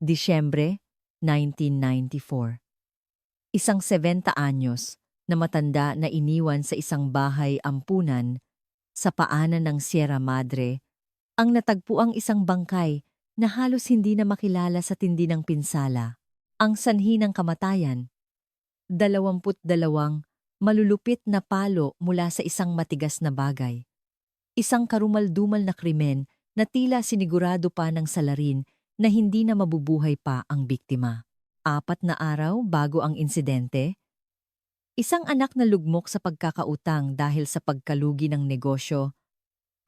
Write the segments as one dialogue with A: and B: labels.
A: Disyembre 1994. Isang 70 anyos na matanda na iniwan sa isang bahay ampunan sa paanan ng Sierra Madre ang natagpuang isang bangkay na halos hindi na makilala sa tindi ng pinsala. Ang sanhi ng kamatayan, 22 malulupit na palo mula sa isang matigas na bagay. Isang karumal-dumal na krimen na tila sinigurado pa ng salarin na hindi na mabubuhay pa ang biktima. 4 na araw bago ang insidente, isang anak na lugmok sa pagkakautang dahil sa pagkalugi ng negosyo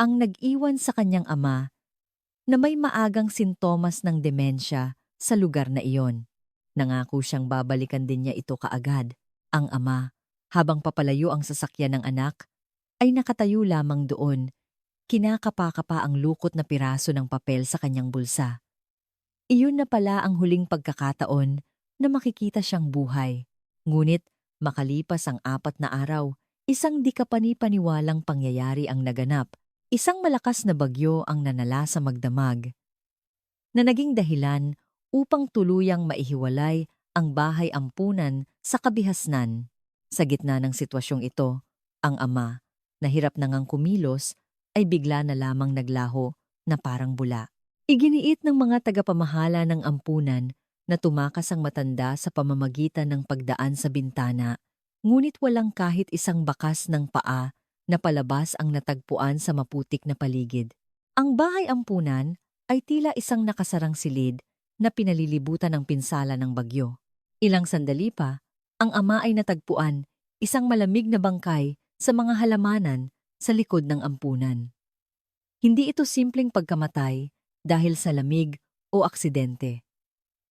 A: ang nag-iwan sa kanyang ama na may maagang sintomas ng demensya sa lugar na iyon. Nangako siyang babalikan din niya ito kaagad. Ang ama, habang papalayo ang sasakyan ng anak, ay nakatayo lamang doon. Kinakapa-kapa ang lukot na piraso ng papel sa kanyang bulsa. Iyon na pala ang huling pagkakataon na makikita siyang buhay. Ngunit makalipas ang 4 na araw, isang di kapani-paniwalang pangyayari ang naganap. Isang malakas na bagyo ang nanala sa magdamag na naging dahilan upang tuluyang maihiwalay ang bahay ampunan sa kabihasnan. Sa gitna ng sitwasyong ito, ang ama, na hirap na ngang kumilos, ay bigla na lamang naglaho na parang bula. Iginiit ng mga tagapamahala ng ampunan na tumakas ang matanda sa pamamagitan ng pagdaan sa bintana, ngunit walang kahit isang bakas ng paa na palabas ang natagpuan sa maputik na paligid. Ang bahay ampunan ay tila isang nakasarang silid na pinalilibutan ng pinsala ng bagyo. Ilang sandali pa, ang ama ay natagpuan, isang malamig na bangkay sa mga halamanan sa likod ng ampunan. Hindi ito simpleng pagkamatay dahil sa lamig o aksidente.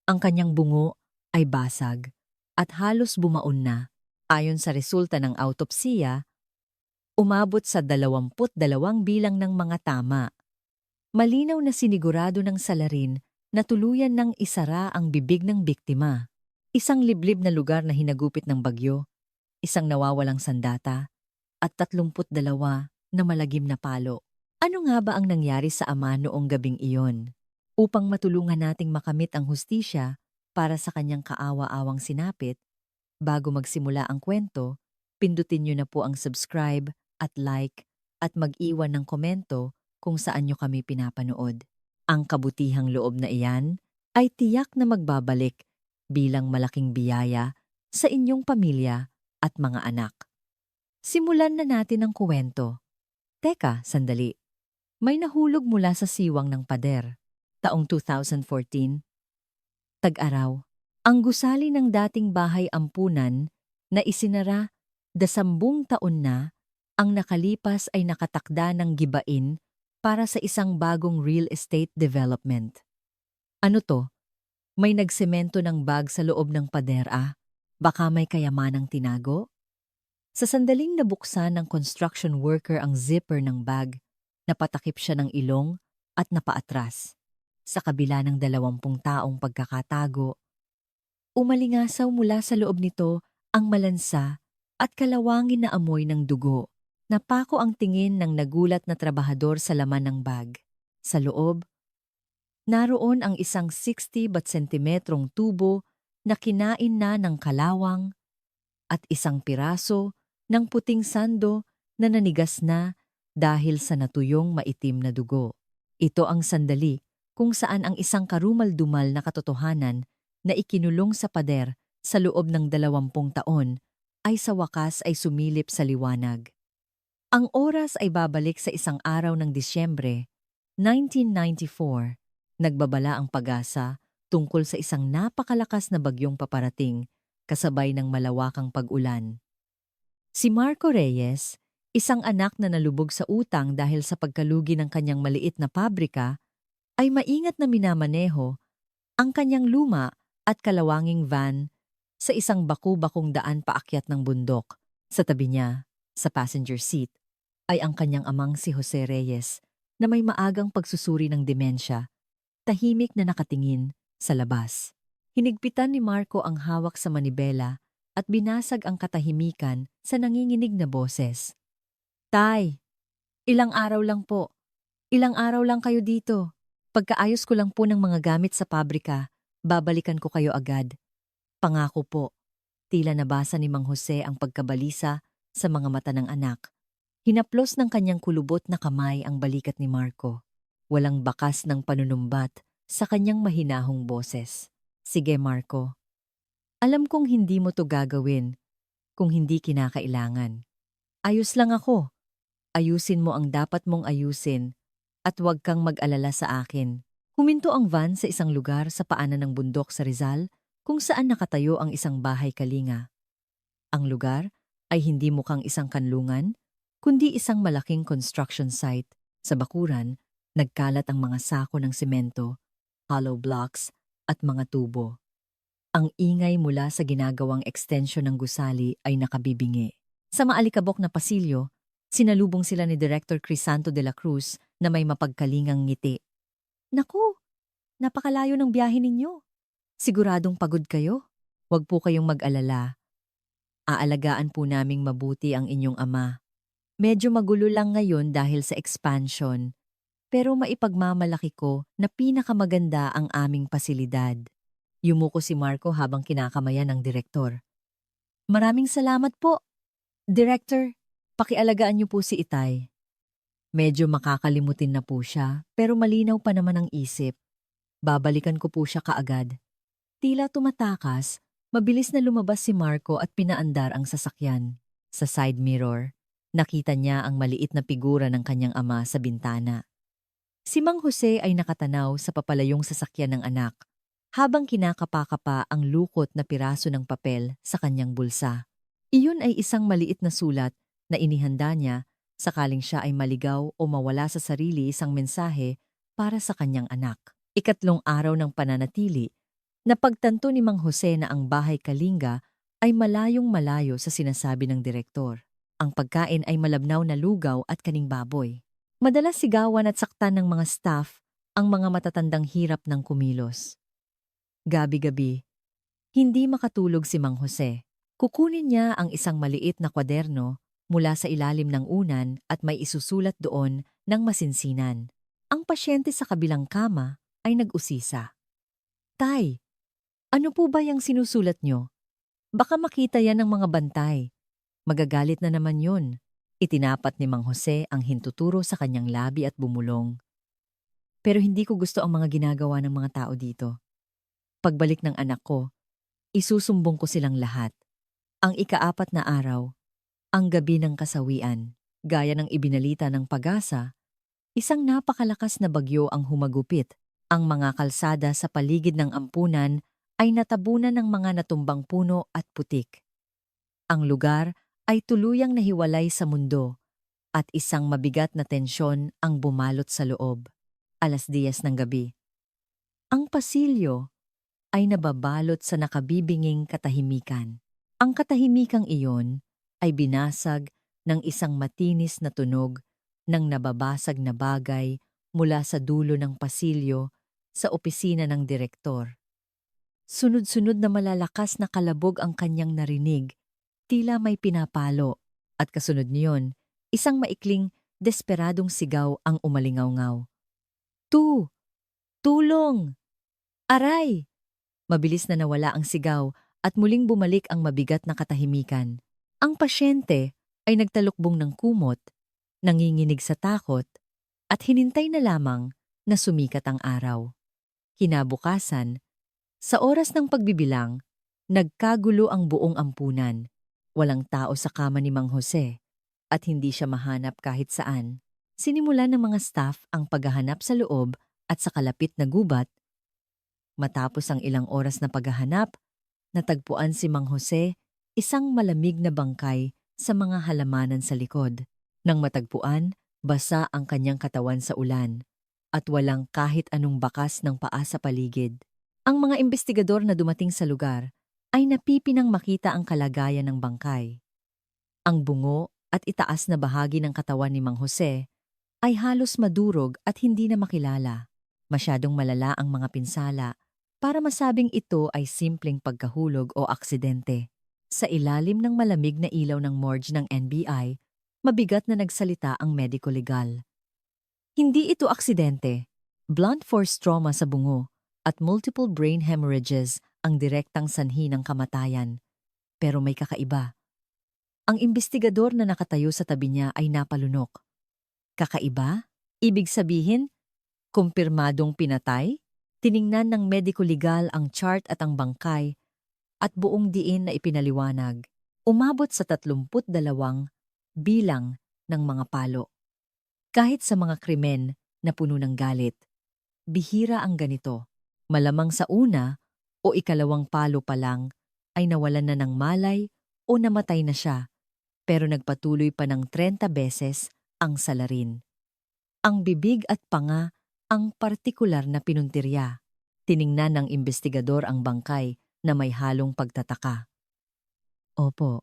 A: Ang kanyang bungo ay basag at halos bumaon na. Ayon sa resulta ng autopsiya, umabot sa 22 bilang ng mga tama. Malinaw na sinigurado ng salarin na tuluyan ng isara ang bibig ng biktima. Isang liblib na lugar na hinagupit ng bagyo, isang nawawalang sandata, at 32 na malagim na palo. Ano nga ba ang nangyari sa ama noong gabing iyon? Upang matulungan nating makamit ang hustisya para sa kanyang kaawa-awang sinapit, bago magsimula ang kwento, pindutin niyo na po ang subscribe at like at mag-iwan ng komento kung saan nyo kami pinapanood. Ang kabutihang loob na iyan ay tiyak na magbabalik bilang malaking biyaya sa inyong pamilya at mga anak. Simulan na natin ang kuwento. Teka, sandali. May nahulog mula sa siwang ng pader. Taong 2014. Tag-araw. Ang gusali ng dating bahay ampunan na isinara 10 taon na ang nakalipas ay nakatakda ng gibain para sa isang bagong real estate development. Ano to? May nagsemento ng bag sa loob ng pader. Baka may kayamanang tinago? Sa sandaling nabuksan ng construction worker ang zipper ng bag, napatakip siya ng ilong at napaatras. Sa kabila ng 20 taong pagkakatago, umalingasaw mula sa loob nito ang malansa at kalawangin na amoy ng dugo. Napako ang tingin ng nagulat na trabahador sa laman ng bag. Sa loob, naroon ang isang 60 centimetrong tubo na kinain na ng kalawang at isang piraso ng puting sando na nanigas na dahil sa natuyong maitim na dugo. Ito ang sandali kung saan ang isang karumal-dumal na katotohanan na ikinulong sa pader sa loob ng 20 taon ay sa wakas ay sumilip sa liwanag. Ang oras ay babalik sa isang araw ng Disyembre, 1994. Nagbabala ang pag-asa tungkol sa isang napakalakas na bagyong paparating kasabay ng malawakang pag-ulan. Si Marco Reyes, isang anak na nalubog sa utang dahil sa pagkalugi ng kanyang maliit na pabrika, ay maingat na minamaneho ang kanyang luma at kalawanging van sa isang baku-bakong daan paakyat ng bundok. Sa tabi niya, sa passenger seat, ay ang kanyang amang si Jose Reyes na may maagang pagsusuri ng demensya, tahimik na nakatingin sa labas. Hinigpitan ni Marco ang hawak sa manibela at binasag ang katahimikan sa nanginginig na boses. Tay, ilang araw lang po. Ilang araw lang kayo dito. Pagkaayos ko lang po ng mga gamit sa pabrika, Babalikan ko kayo agad. Pangako po. Tila nabasa ni Mang Jose ang pagkabalisa sa mga mata ng anak. Hinaplos ng kanyang kulubot na kamay ang balikat ni Marco. Walang bakas ng panunumbat sa kanyang mahinahong boses. Sige Marco, alam kong hindi mo to gagawin kung hindi kinakailangan. Ayos lang ako. Ayusin mo ang dapat mong ayusin at huwag kang mag-alala sa akin. Huminto ang van sa isang lugar sa paanan ng bundok sa Rizal kung saan nakatayo ang isang bahay kalinga. Ang lugar ay hindi mukhang isang kanlungan, kundi isang malaking construction site. Sa bakuran, nagkalat ang mga sako ng semento, hollow blocks at mga tubo. Ang ingay mula sa ginagawang ekstensyon ng gusali ay nakabibingi. Sa maalikabok na pasilyo, sinalubong sila ni Director Crisanto de la Cruz na may mapagkalingang ngiti. Naku, napakalayo ng biyahe ninyo. Siguradong pagod kayo? Huwag po kayong mag-alala. Aalagaan po naming mabuti ang inyong ama. Medyo magulo lang ngayon dahil sa expansion, pero maipagmamalaki ko na pinakamaganda ang aming pasilidad. Yumuko si Marco habang kinakamayan ng direktor. Maraming salamat po. Director, pakialagaan niyo po si Itay. Medyo makakalimutin na po siya, pero malinaw pa naman ang isip. Babalikan ko po siya kaagad. Tila tumatakas, mabilis na lumabas si Marco at pinaandar ang sasakyan. Sa side mirror, nakita niya ang maliit na figura ng kanyang ama sa bintana. Si Mang Jose ay nakatanaw sa papalayong sasakyan ng anak, habang kinakapa-kapa ang lukot na piraso ng papel sa kanyang bulsa. Iyon ay isang maliit na sulat na inihanda niya sakaling siya ay maligaw o mawala sa sarili isang mensahe para sa kanyang anak. Ikatlong araw ng pananatili, napagtanto ni Mang Jose na ang bahay kalinga ay malayong malayo sa sinasabi ng direktor. Ang pagkain ay malabnaw na lugaw at kaning baboy. Madalas sigawan at saktan ng mga staff ang mga matatandang hirap ng kumilos. Gabi-gabi, hindi makatulog si Mang Jose. Kukunin niya ang isang maliit na kwaderno mula sa ilalim ng unan at may isusulat doon ng masinsinan. Ang pasyente sa kabilang kama ay nag-usisa. Tay, ano po ba yung sinusulat nyo? Baka makita yan ng mga bantay. Magagalit na naman yun. Itinapat ni Mang Jose ang hintuturo sa kanyang labi at bumulong. Pero hindi ko gusto ang mga ginagawa ng mga tao dito. Pagbalik ng anak ko, isusumbong ko silang lahat. Ang ika-4 na araw, ang gabi ng kasawian, gaya ng ibinalita ng pag-asa, isang napakalakas na bagyo ang humagupit. Ang mga kalsada sa paligid ng ampunan ay natabunan ng mga natumbang puno at putik. Ang lugar ay tuluyang nahiwalay sa mundo at isang mabigat na tensyon ang bumalot sa loob. 10:00 ng gabi. Ang pasilyo ay nababalot sa nakabibinging katahimikan. Ang katahimikang iyon ay binasag ng isang matinis na tunog ng nababasag na bagay mula sa dulo ng pasilyo sa opisina ng direktor. Sunod-sunod na malalakas na kalabog ang kanyang narinig, tila may pinapalo, at kasunod niyon, isang maikling, desperadong sigaw ang umalingaw-ngaw. Tulong! Aray! Mabilis na nawala ang sigaw at muling bumalik ang mabigat na katahimikan. Ang pasyente ay nagtalukbong ng kumot, nanginginig sa takot, at hinintay na lamang na sumikat ang araw. Kinabukasan, sa oras ng pagbibilang, nagkagulo ang buong ampunan. Walang tao sa kama ni Mang Jose at hindi siya mahanap kahit saan. Sinimulan ng mga staff ang paghahanap sa loob at sa kalapit na gubat. Matapos ang ilang oras na paghahanap, natagpuan si Mang Jose isang malamig na bangkay sa mga halamanan sa likod. Nang matagpuan, basa ang kanyang katawan sa ulan at walang kahit anong bakas ng paa sa paligid. Ang mga investigador na dumating sa lugar ay napipinang makita ang kalagayan ng bangkay. Ang bungo at itaas na bahagi ng katawan ni Mang Jose ay halos madurog at hindi na makilala. Masyadong malala ang mga pinsala para masabing ito ay simpleng pagkahulog o aksidente. Sa ilalim ng malamig na ilaw ng morgue ng NBI, mabigat na nagsalita ang mediko legal. Hindi ito aksidente. Blunt force trauma sa bungo at multiple brain hemorrhages ang direktang sanhi ng kamatayan. Pero may kakaiba. Ang imbestigador na nakatayo sa tabi niya ay napalunok. Kakaiba? Ibig sabihin, kumpirmadong pinatay? Tiningnan ng mediko-legal ang chart at ang bangkay at buong diin na ipinaliwanag. Umabot sa 32 bilang ng mga palo. Kahit sa mga krimen na puno ng galit, bihira ang ganito. Malamang sa una o ikalawang palo pa lang ay nawalan na ng malay o namatay na siya, pero nagpatuloy pa ng 30 beses ang salarin. Ang bibig at panga ang partikular na pinuntirya. Tiningnan ng imbestigador ang bangkay na may halong pagtataka. Opo,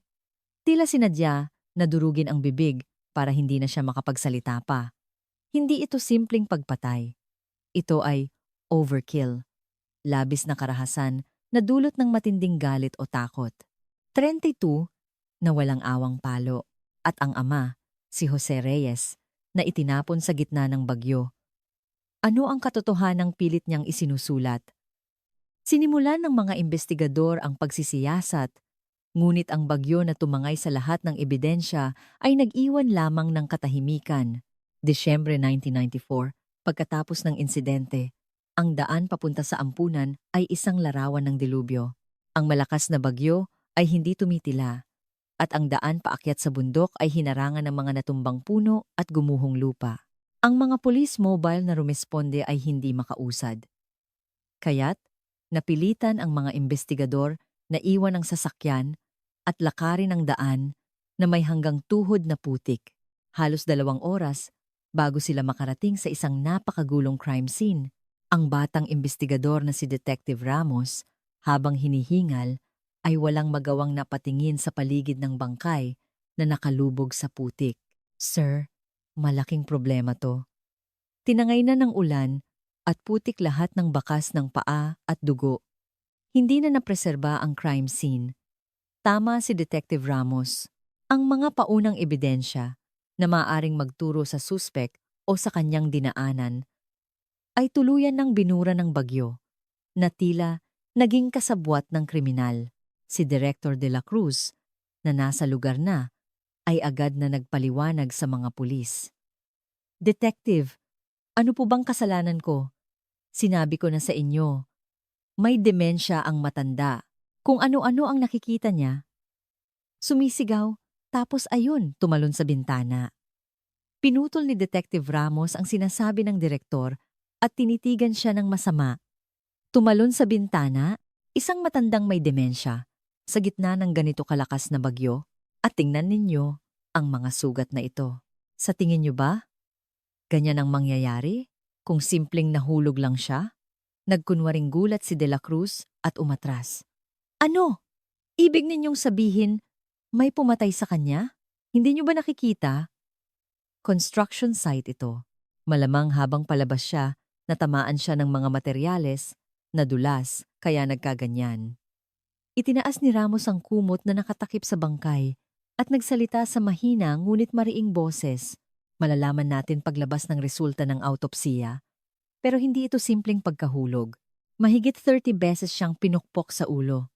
A: tila sinadya na durugin ang bibig para hindi na siya makapagsalita pa. Hindi ito simpleng pagpatay. Ito ay overkill, labis na karahasan na dulot ng matinding galit o takot. 32 na walang awang palo at ang ama, si Jose Reyes, na itinapon sa gitna ng bagyo. Ano ang katotohanang pilit niyang isinusulat? Sinimulan ng mga investigador ang pagsisiyasat, ngunit ang bagyo na tumangay sa lahat ng ebidensya ay nag-iwan lamang ng katahimikan. Disyembre 1994, pagkatapos ng insidente, ang daan papunta sa ampunan ay isang larawan ng dilubyo. Ang malakas na bagyo ay hindi tumitila, at ang daan paakyat sa bundok ay hinarangan ng mga natumbang puno at gumuhong lupa. Ang mga police mobile na rumesponde ay hindi makausad. Kaya't, napilitan ang mga investigador na iwan ang sasakyan at lakarin ang daan na may hanggang tuhod na putik. Halos 2 oras bago sila makarating sa isang napakagulong crime scene. Ang batang investigador na si Detective Ramos, habang hinihingal, ay walang magawang napatingin sa paligid ng bangkay na nakalubog sa putik. Sir, malaking problema to. Tinangay na ng ulan at putik lahat ng bakas ng paa at dugo. Hindi na napreserba ang crime scene. Tama si Detective Ramos. Ang mga paunang ebidensya na maaaring magturo sa suspek o sa kanyang dinaanan ay tuluyan ng binura ng bagyo na tila naging kasabwat ng kriminal. Si Director de la Cruz, na nasa lugar na, ay agad na nagpaliwanag sa mga pulis. Detective, ano po bang kasalanan ko? Sinabi ko na sa inyo, may demensya ang matanda. Kung ano-ano ang nakikita niya. Sumisigaw, tapos ayun, tumalon sa bintana. Pinutol ni Detective Ramos ang sinasabi ng direktor at tinitigan siya ng masama. Tumalon sa bintana, isang matandang may demensya, sa gitna ng ganito kalakas na bagyo, at tingnan ninyo ang mga sugat na ito. Sa tingin niyo ba? Ganyan ang mangyayari? Kung simpleng nahulog lang siya? Nagkunwaring gulat si De La Cruz at umatras. Ano? Ibig ninyong sabihin, may pumatay sa kanya? Hindi niyo ba nakikita? Construction site ito. Malamang habang palabas siya, natamaan siya ng mga materyales, nadulas, kaya nagkaganyan. Itinaas ni Ramos ang kumot na nakatakip sa bangkay at nagsalita sa mahina ngunit mariing boses. Malalaman natin paglabas ng resulta ng autopsiya. Pero hindi ito simpleng pagkahulog. Mahigit 30 beses siyang pinukpok sa ulo.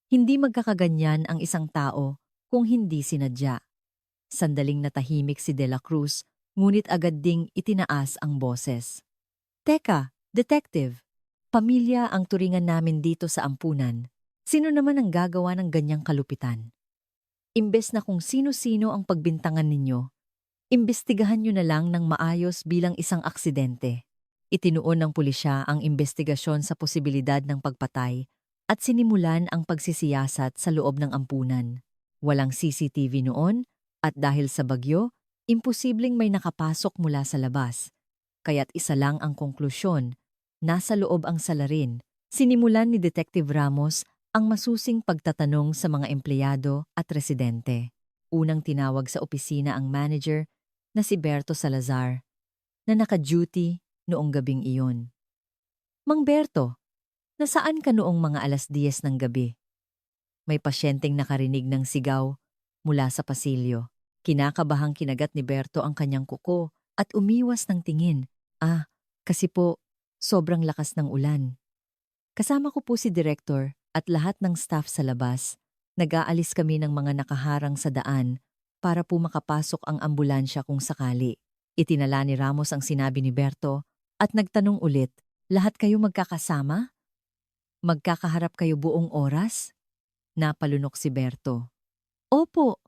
A: Hindi magkakaganyan ang isang tao kung hindi sinadya. Sandaling natahimik si De La Cruz, ngunit agad ding itinaas ang boses. Teka, detective, pamilya ang turingan namin dito sa ampunan. Sino naman ang gagawa ng ganyang kalupitan? Imbes na kung sino-sino ang pagbintangan ninyo, imbestigahan nyo na lang ng maayos bilang isang aksidente. Itinuon ng pulisya ang investigasyon sa posibilidad ng pagpatay at sinimulan ang pagsisiyasat sa loob ng ampunan. Walang CCTV noon at dahil sa bagyo, imposibleng may nakapasok mula sa labas. Kaya't isa lang ang konklusyon, nasa loob ang salarin. Sinimulan ni Detective Ramos ang masusing pagtatanong sa mga empleyado at residente. Unang tinawag sa opisina ang manager na si Berto Salazar, na naka-duty noong gabing iyon. Mang Berto, nasaan ka noong mga 10:00 ng gabi? May pasyenteng nakarinig ng sigaw mula sa pasilyo. Kinakabahang kinagat ni Berto ang kanyang kuko at umiwas ng tingin. Kasi po, sobrang lakas ng ulan. Kasama ko po si Director at lahat ng staff sa labas. Nag-aalis kami ng mga nakaharang sa daan para po makapasok ang ambulansya kung sakali. Itinala ni Ramos ang sinabi ni Berto at nagtanong ulit, lahat kayo magkakasama? Magkakaharap kayo buong oras? Napalunok si Berto. Opo,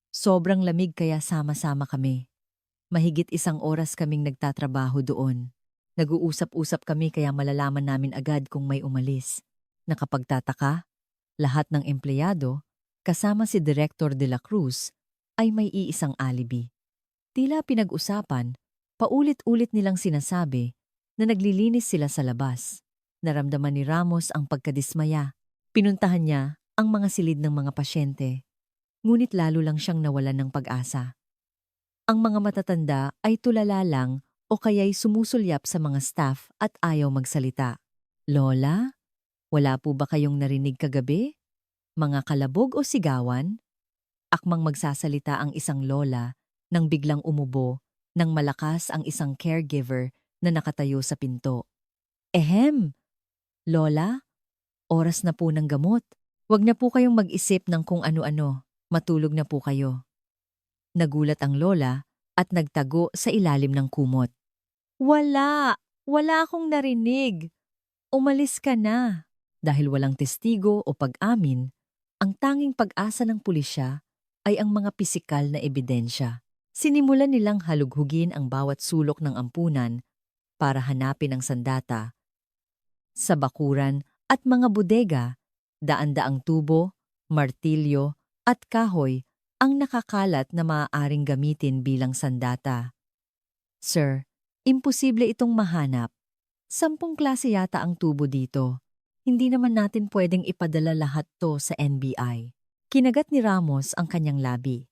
A: sobrang lamig kaya sama-sama kami. Mahigit 1 oras kaming nagtatrabaho doon. Nag-uusap-usap kami kaya malalaman namin agad kung may umalis. Nakapagtataka, lahat ng empleyado, kasama si Director de la Cruz, ay may iisang alibi. Tila pinag-usapan, paulit-ulit nilang sinasabi na naglilinis sila sa labas. Naramdaman ni Ramos ang pagkadismaya. Pinuntahan niya ang mga silid ng mga pasyente. Ngunit lalo lang siyang nawalan ng pag-asa. Ang mga matatanda ay tulala lang o kaya'y sumusulyap sa mga staff at ayaw magsalita. Lola, wala po ba kayong narinig kagabi? Mga kalabog o sigawan? Akmang magsasalita ang isang lola nang biglang umubo nang malakas ang isang caregiver na nakatayo sa pinto. Ehem! Lola, oras na po ng gamot. Huwag na po kayong mag-isip ng kung ano-ano. Matulog na po kayo. Nagulat ang lola at nagtago sa ilalim ng kumot. Wala akong narinig. Umalis ka na. Dahil walang testigo o pag-amin, ang tanging pag-asa ng pulisya ay ang mga pisikal na ebidensya. Sinimulan nilang halughugin ang bawat sulok ng ampunan para hanapin ang sandata. Sa bakuran at mga bodega, daan-daang tubo, martilyo at kahoy ang nakakalat na maaaring gamitin bilang sandata. Sir, imposible itong mahanap. 10 klase yata ang tubo dito. Hindi naman natin pwedeng ipadala lahat to sa NBI. Kinagat ni Ramos ang kanyang labi.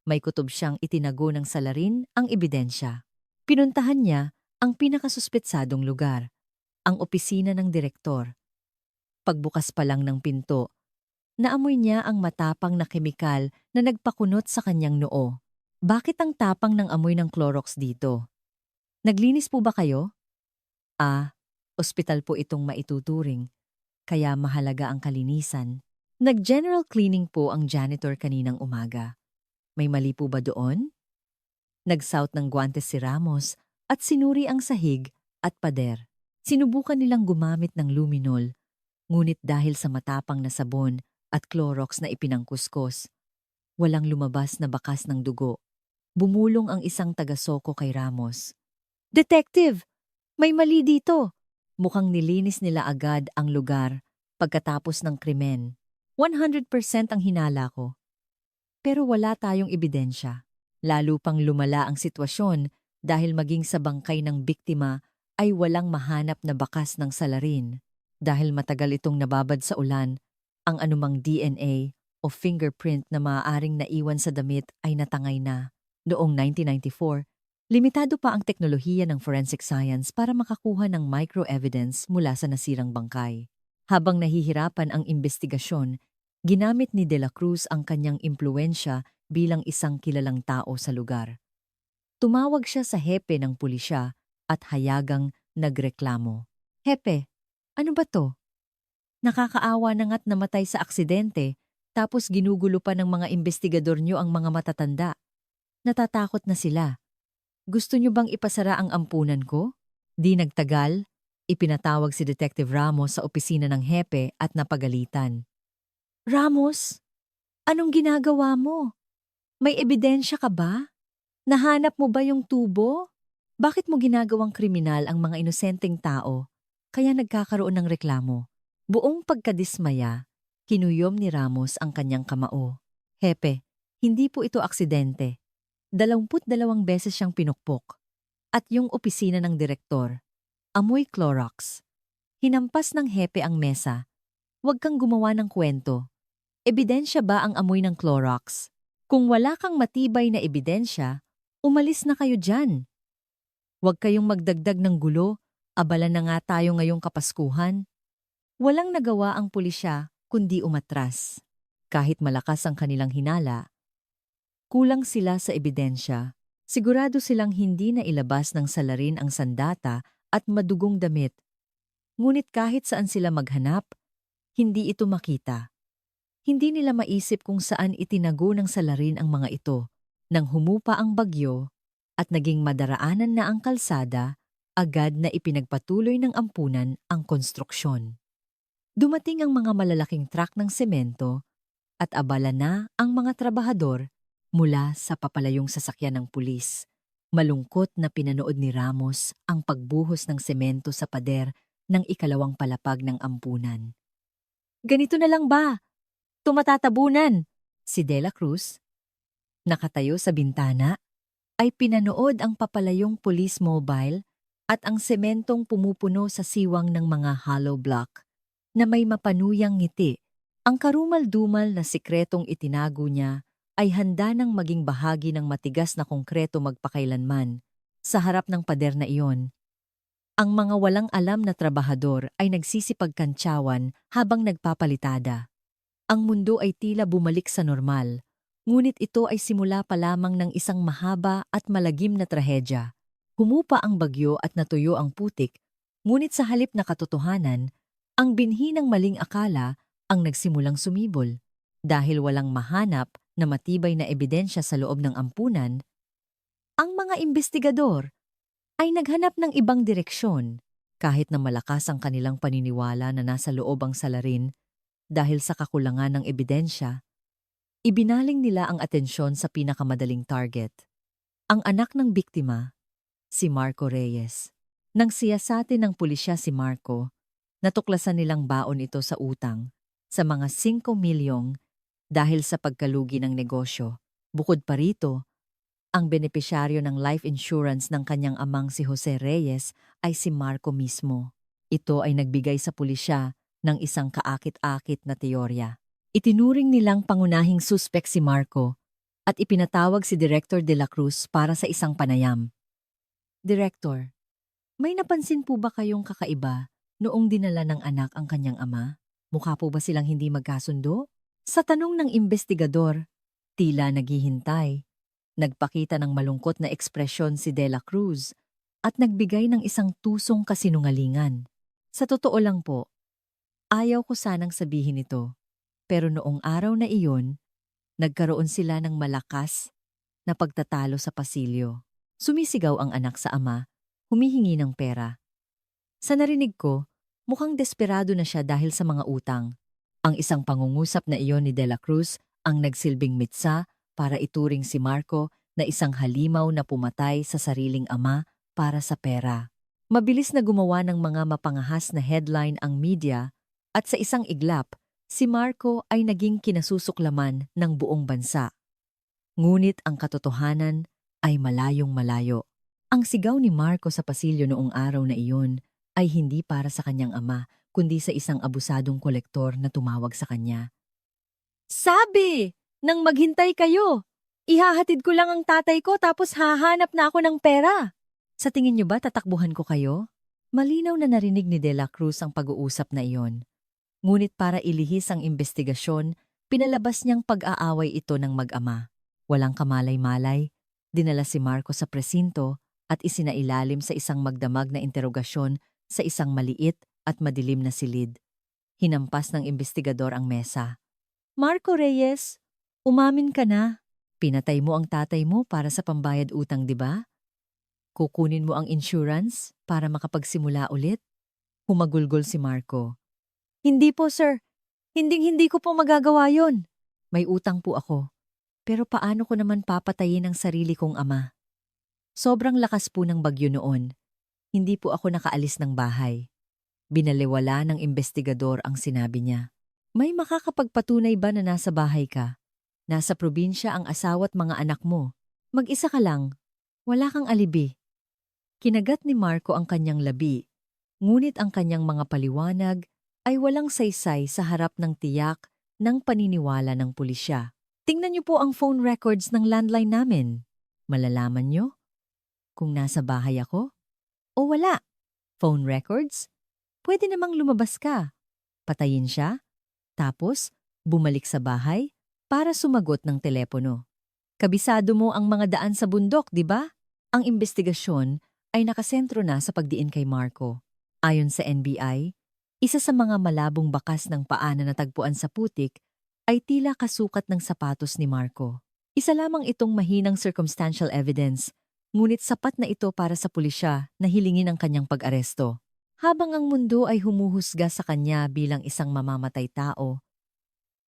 A: May kutob siyang itinago ng salarin ang ebidensya. Pinuntahan niya ang pinakasuspetsadong lugar, ang opisina ng direktor. Pagbukas pa lang ng pinto, naamoy niya ang matapang na kemikal na nagpakunot sa kanyang noo. Bakit ang tapang ng amoy ng Clorox dito? Naglinis po ba kayo? Ospital po itong maituturing, kaya mahalaga ang kalinisan. Nag-general cleaning po ang janitor kaninang umaga. May mali po ba doon? Nagsuot ng guwantes si Ramos at sinuri ang sahig at pader. Sinubukan nilang gumamit ng luminol, ngunit dahil sa matapang na sabon at Clorox na ipinangkuskus, walang lumabas na bakas ng dugo. Bumulong ang isang taga-soko kay Ramos. Detective! May mali dito! Mukhang nilinis nila agad ang lugar pagkatapos ng krimen. 100% ang hinala ko. Pero wala tayong ebidensya. Lalo pang lumala ang sitwasyon dahil maging sa bangkay ng biktima ay walang mahanap na bakas ng salarin. Dahil matagal itong nababad sa ulan, ang anumang DNA o fingerprint na maaaring naiwan sa damit ay natangay na. Noong 1994, limitado pa ang teknolohiya ng forensic science para makakuha ng microevidence mula sa nasirang bangkay. Habang nahihirapan ang investigasyon, ginamit ni De la Cruz ang kanyang impluwensya bilang isang kilalang tao sa lugar. Tumawag siya sa hepe ng pulisya at hayagang nagreklamo. Hepe, ano ba to? Nakakaawa na nga't namatay sa aksidente, tapos ginugulo pa ng mga investigador nyo ang mga matatanda. Natatakot na sila. Gusto nyo bang ipasara ang ampunan ko? Di nagtagal, ipinatawag si Detective Ramos sa opisina ng hepe at napagalitan. Ramos, anong ginagawa mo? May ebidensya ka ba? Nahanap mo ba yung tubo? Bakit mo ginagawang kriminal ang mga inosenteng tao, kaya nagkakaroon ng reklamo? Buong pagkadismaya, kinuyom ni Ramos ang kanyang kamao. Hepe, hindi po ito aksidente. 22 beses siyang pinukpok. At yung opisina ng direktor, amoy Clorox. Hinampas ng hepe ang mesa. Huwag kang gumawa ng kwento. Ebidensya ba ang amoy ng Clorox? Kung wala kang matibay na ebidensya, umalis na kayo dyan. Huwag kayong magdagdag ng gulo, abala na nga tayo ngayong Kapaskuhan. Walang nagawa ang pulisya kundi umatras. Kahit malakas ang kanilang hinala, kulang sila sa ebidensya. Sigurado silang hindi na ilabas ng salarin ang sandata at madugong damit. Ngunit kahit saan sila maghanap, hindi ito makita. Hindi nila maisip kung saan itinago ng salarin ang mga ito. Nang humupa ang bagyo at naging madaraanan na ang kalsada, agad na ipinagpatuloy ng ampunan ang konstruksyon. Dumating ang mga malalaking truck ng semento at abala na ang mga trabahador mula sa papalayong sasakyan ng pulis. Malungkot na pinanood ni Ramos ang pagbuhos ng semento sa pader ng ikalawang palapag ng ampunan. Ganito na lang ba? Tumatatabunan! Si De La Cruz, nakatayo sa bintana, ay pinanood ang papalayong police mobile at ang sementong pumupuno sa siwang ng mga hollow block na may mapanuyang ngiti. Ang karumal-dumal na sikretong itinago niya ay handa nang maging bahagi ng matigas na konkreto magpakailanman. Sa harap ng pader na iyon, ang mga walang alam na trabahador ay nagsisipagkantsawan habang nagpapalitada. Ang mundo ay tila bumalik sa normal, ngunit ito ay simula pa lamang ng isang mahaba at malagim na trahedya. Humupa ang bagyo at natuyo ang putik, ngunit sa halip na katotohanan, ang binhi ng maling akala ang nagsimulang sumibol. Dahil walang mahanap na matibay na ebidensya sa loob ng ampunan, ang mga investigador ay naghanap ng ibang direksyon kahit na malakas ang kanilang paniniwala na nasa loob ang salarin dahil sa kakulangan ng ebidensya. Ibinaling nila ang atensyon sa pinakamadaling target. Ang anak ng biktima, si Marco Reyes. Nang siyasatin ng pulisya si Marco, natuklasan nilang baon ito sa utang sa mga 5 milyong dahil sa pagkalugi ng negosyo. Bukod pa rito, ang benepisyaryo ng life insurance ng kanyang amang si Jose Reyes ay si Marco mismo. Ito ay nagbigay sa pulisya ng isang kaakit-akit na teorya. Itinuring nilang pangunahing suspek si Marco at ipinatawag si Director De La Cruz para sa isang panayam. Director, may napansin po ba kayong kakaiba noong dinala ng anak ang kanyang ama? Mukha po ba silang hindi magkasundo? Sa tanong ng investigador, tila naghihintay. Nagpakita ng malungkot na ekspresyon si De La Cruz at nagbigay ng isang tusong kasinungalingan. Sa totoo lang po, ayaw ko sanang sabihin ito. Pero noong araw na iyon, nagkaroon sila ng malakas na pagtatalo sa pasilyo. Sumisigaw ang anak sa ama, humihingi ng pera. Sa narinig ko, mukhang desperado na siya dahil sa mga utang. Ang isang pangungusap na iyon ni De La Cruz ang nagsilbing mitsa para ituring si Marco na isang halimaw na pumatay sa sariling ama para sa pera. Mabilis na gumawa ng mga mapangahas na headline ang media at sa isang iglap, si Marco ay naging kinasusuklaman ng buong bansa. Ngunit ang katotohanan ay malayong malayo. Ang sigaw ni Marco sa pasilyo noong araw na iyon ay hindi para sa kanyang ama, kundi sa isang abusadong kolektor na tumawag sa kanya. Sabi! Nang maghintay kayo! Ihahatid ko lang ang tatay ko tapos hahanap na ako ng pera. Sa tingin niyo ba tatakbuhan ko kayo? Malinaw na narinig ni De La Cruz ang pag-uusap na iyon. Ngunit para ilihis ang investigasyon, pinalabas niyang pag-aaway ito ng mag-ama. Walang kamalay-malay, dinala si Marco sa presinto at isinailalim sa isang magdamag na interogasyon sa isang maliit at madilim na silid. Hinampas ng investigador ang mesa. Marco Reyes, umamin ka na. Pinatay mo ang tatay mo para sa pambayad utang, di ba? Kukunin mo ang insurance para makapagsimula ulit? Humagulgol si Marco. Hindi po, sir. Hindi ko po magagawa yon. May utang po ako. Pero paano ko naman papatayin ang sarili kong ama? Sobrang lakas po ng bagyo noon. Hindi po ako nakaalis ng bahay. Binaliwala ng investigador ang sinabi niya. May makakapagpatunay ba na nasa bahay ka? Nasa probinsya ang asawa at mga anak mo. Mag-isa ka lang. Wala kang alibi. Kinagat ni Marco ang kanyang labi, ngunit ang kanyang mga paliwanag ay walang saysay sa harap ng tiyak ng paniniwala ng pulisya. Tingnan niyo po ang phone records ng landline namin. Malalaman niyo kung nasa bahay ako o wala. Phone records? Pwede namang lumabas ka. Patayin siya, tapos bumalik sa bahay para sumagot ng telepono. Kabisado mo ang mga daan sa bundok, di ba? Ang investigasyon ay nakasentro na sa pagdiin kay Marco. Ayon sa NBI, isa sa mga malabong bakas ng paa na natagpuan sa putik ay tila kasukat ng sapatos ni Marco. Isa lamang itong mahinang circumstantial evidence, ngunit sapat na ito para sa pulisya na hilingin ang kanyang pag-aresto. Habang ang mundo ay humuhusga sa kanya bilang isang mamamatay tao,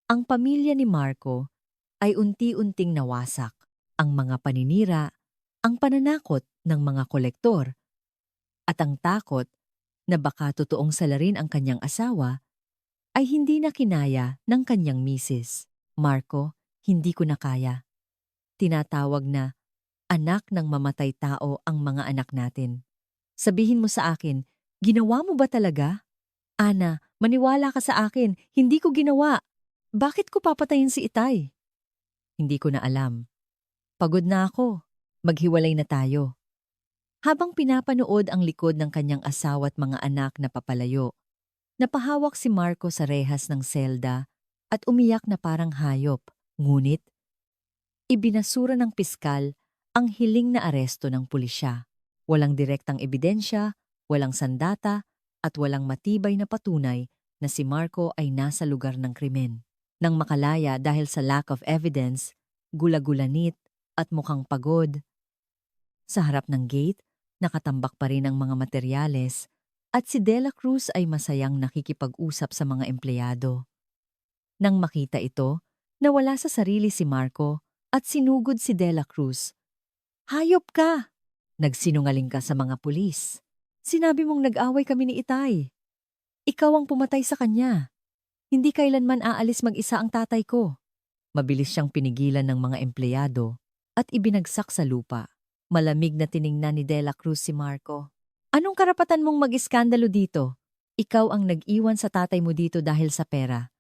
A: ang pamilya ni Marco ay unti-unting nawasak. Ang mga paninira, ang pananakot ng mga kolektor, at ang takot na baka totoong salarin ang kanyang asawa ay hindi na kinaya ng kanyang misis. Marco, hindi ko na kaya. Tinatawag na anak ng mamatay tao ang mga anak natin. Sabihin mo sa akin, ginawa mo ba talaga? Ana, maniwala ka sa akin, hindi ko ginawa. Bakit ko papatayin si Itay? Hindi ko na alam. Pagod na ako. Maghiwalay na tayo. Habang pinapanood ang likod ng kanyang asawa at mga anak na papalayo, napahawak si Marco sa rehas ng selda at umiyak na parang hayop. Ngunit, ibinasura ng piskal ang hiling na aresto ng pulisya. Walang direktang ebidensya, walang sandata, at walang matibay na patunay na si Marco ay nasa lugar ng krimen. Nang makalaya dahil sa lack of evidence, gula-gulanit at mukhang pagod. Sa harap ng gate, nakatambak pa rin ang mga materyales at si Dela Cruz ay masayang nakikipag-usap sa mga empleyado. Nang makita ito, nawala sa sarili si Marco at sinugod si Dela Cruz. Hayop ka! Nagsinungaling ka sa mga pulis. Sinabi mong nag-away kami ni Itay. Ikaw ang pumatay sa kanya. Hindi kailanman aalis mag-isa ang tatay ko. Mabilis siyang pinigilan ng mga empleyado at ibinagsak sa lupa. Malamig na tiningnan ni Dela Cruz si Marco. Anong karapatan mong mag-iskandalo dito? Ikaw ang nag-iwan sa tatay mo dito dahil sa pera.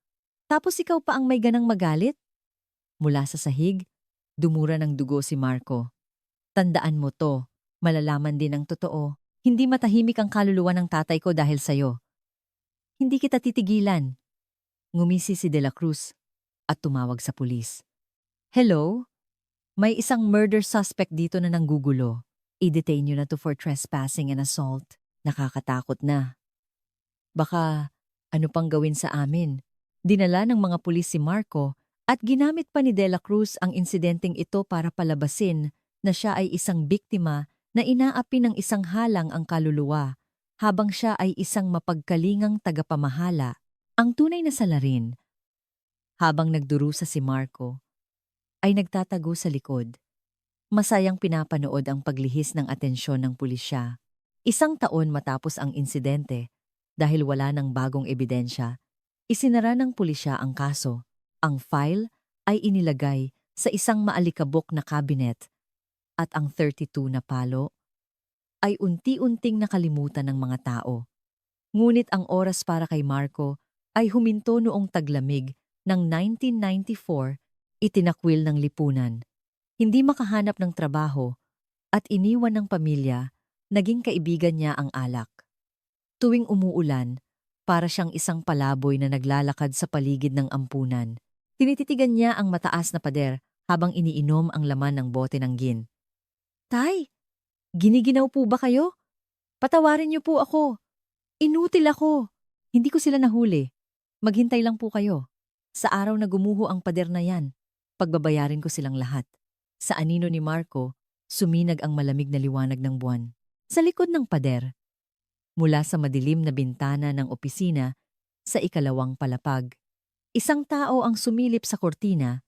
A: Tapos ikaw pa ang may ganang magalit? Mula sa sahig, dumura ng dugo si Marco. Tandaan mo to, malalaman din ang totoo. Hindi matahimik ang kaluluwa ng tatay ko dahil sayo. Hindi kita titigilan. Ngumisi si Dela Cruz at tumawag sa pulis. Hello? May isang murder suspect dito na nanggugulo. I-detain nyo na to for trespassing and assault. Nakakatakot na. Baka ano pang gawin sa amin? Dinala ng mga pulis si Marco at ginamit pa ni Dela Cruz ang insidenteng ito para palabasin na siya ay isang biktima na inaapi ng isang halang ang kaluluwa habang siya ay isang mapagkalingang tagapamahala. Ang tunay na salarin, habang nagdurusa si Marco, ay nagtatago sa likod. Masayang pinapanood ang paglihis ng atensyon ng pulisya. Isang taon matapos ang insidente, dahil wala ng bagong ebidensya, isinara ng pulisya ang kaso. Ang file ay inilagay sa isang maalikabok na kabinet at ang 32 na palo ay unti-unting nakalimutan ng mga tao. Ngunit ang oras para kay Marco ay huminto noong taglamig ng 1994, itinakwil ng lipunan. Hindi makahanap ng trabaho at iniwan ng pamilya, naging kaibigan niya ang alak. Tuwing umuulan, para siyang isang palaboy na naglalakad sa paligid ng ampunan. Tinititigan niya ang mataas na pader habang iniinom ang laman ng bote ng gin. Tay, giniginaw po ba kayo? Patawarin niyo po ako. Inutil ako. Hindi ko sila nahuli. Maghintay lang po kayo. Sa araw na gumuho ang pader na yan, pagbabayarin ko silang lahat. Sa anino ni Marco, suminag ang malamig na liwanag ng buwan. Sa likod ng pader, mula sa madilim na bintana ng opisina, sa ikalawang palapag, isang tao ang sumilip sa kortina,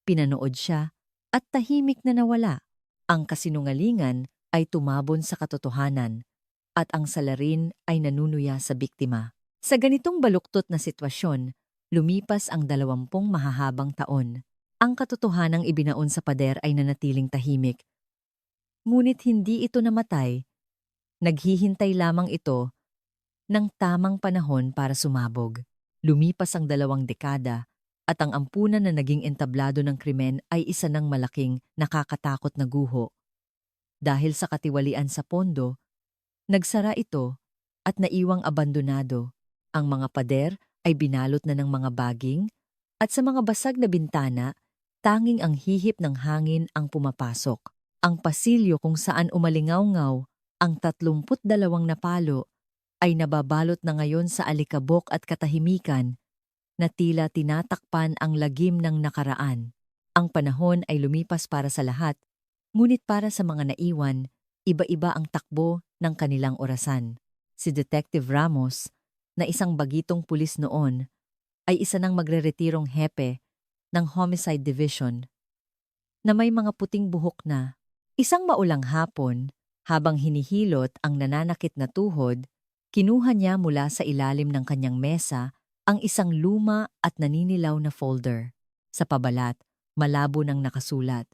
A: pinanood siya, at tahimik na nawala. Ang kasinungalingan ay tumabon sa katotohanan, at ang salarin ay nanunuya sa biktima. Sa ganitong baluktot na sitwasyon, lumipas ang 20 mahahabang taon. Ang katotohanang ibinaon sa pader ay nanatiling tahimik. Ngunit hindi ito namatay. Naghihintay lamang ito ng tamang panahon para sumabog. Lumipas ang 2 dekada at ang ampunan na naging entablado ng krimen ay isa ng malaking nakakatakot na guho. Dahil sa katiwalian sa pondo, nagsara ito at naiwang abandonado. Ang mga pader ay binalot na ng mga baging at sa mga basag na bintana, tanging ang hihip ng hangin ang pumapasok. Ang pasilyo kung saan umalingaw-ngaw ang 32 na palo ay nababalot na ngayon sa alikabok at katahimikan na tila tinatakpan ang lagim ng nakaraan. Ang panahon ay lumipas para sa lahat, ngunit para sa mga naiwan, iba-iba ang takbo ng kanilang orasan. Si Detective Ramos, na isang bagitong pulis noon, ay isa ng magreretirong hepe ng Homicide Division na may mga puting buhok na. Isang maulang hapon, habang hinihilot ang nananakit na tuhod, kinuha niya mula sa ilalim ng kanyang mesa ang isang luma at naninilaw na folder. Sa pabalat, malabo nang nakasulat,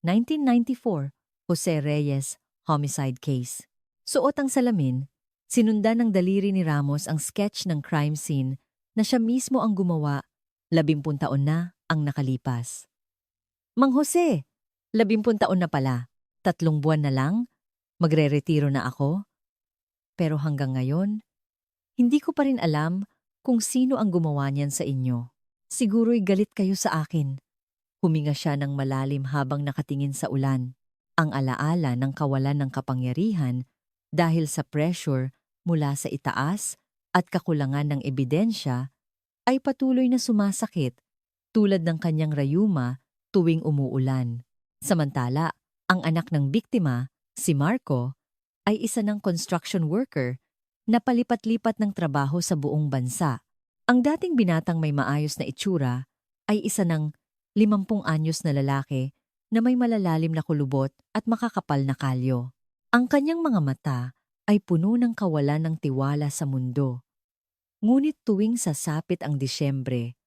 A: 1994, Jose Reyes, Homicide Case. Suot ang salamin, sinundan ng daliri ni Ramos ang sketch ng crime scene na siya mismo ang gumawa, 10 taon na ang nakalipas. Mang Jose, 10 taon na pala, 3 buwan na lang, magre-retiro na ako. Pero hanggang ngayon, hindi ko pa rin alam kung sino ang gumawa niyan sa inyo. Siguro'y galit kayo sa akin. Huminga siya ng malalim habang nakatingin sa ulan. Ang alaala ng kawalan ng kapangyarihan dahil sa pressure mula sa itaas at kakulangan ng ebidensya ay patuloy na sumasakit tulad ng kanyang rayuma tuwing umuulan. Samantala, ang anak ng biktima, si Marco, ay isa ng construction worker na palipat-lipat ng trabaho sa buong bansa. Ang dating binatang may maayos na itsura ay isa ng 50 anyos na lalaki na may malalalim na kulubot at makakapal na kalyo. Ang kanyang mga mata ay puno ng kawalan ng tiwala sa mundo. Ngunit tuwing sasapit ang Disyembre,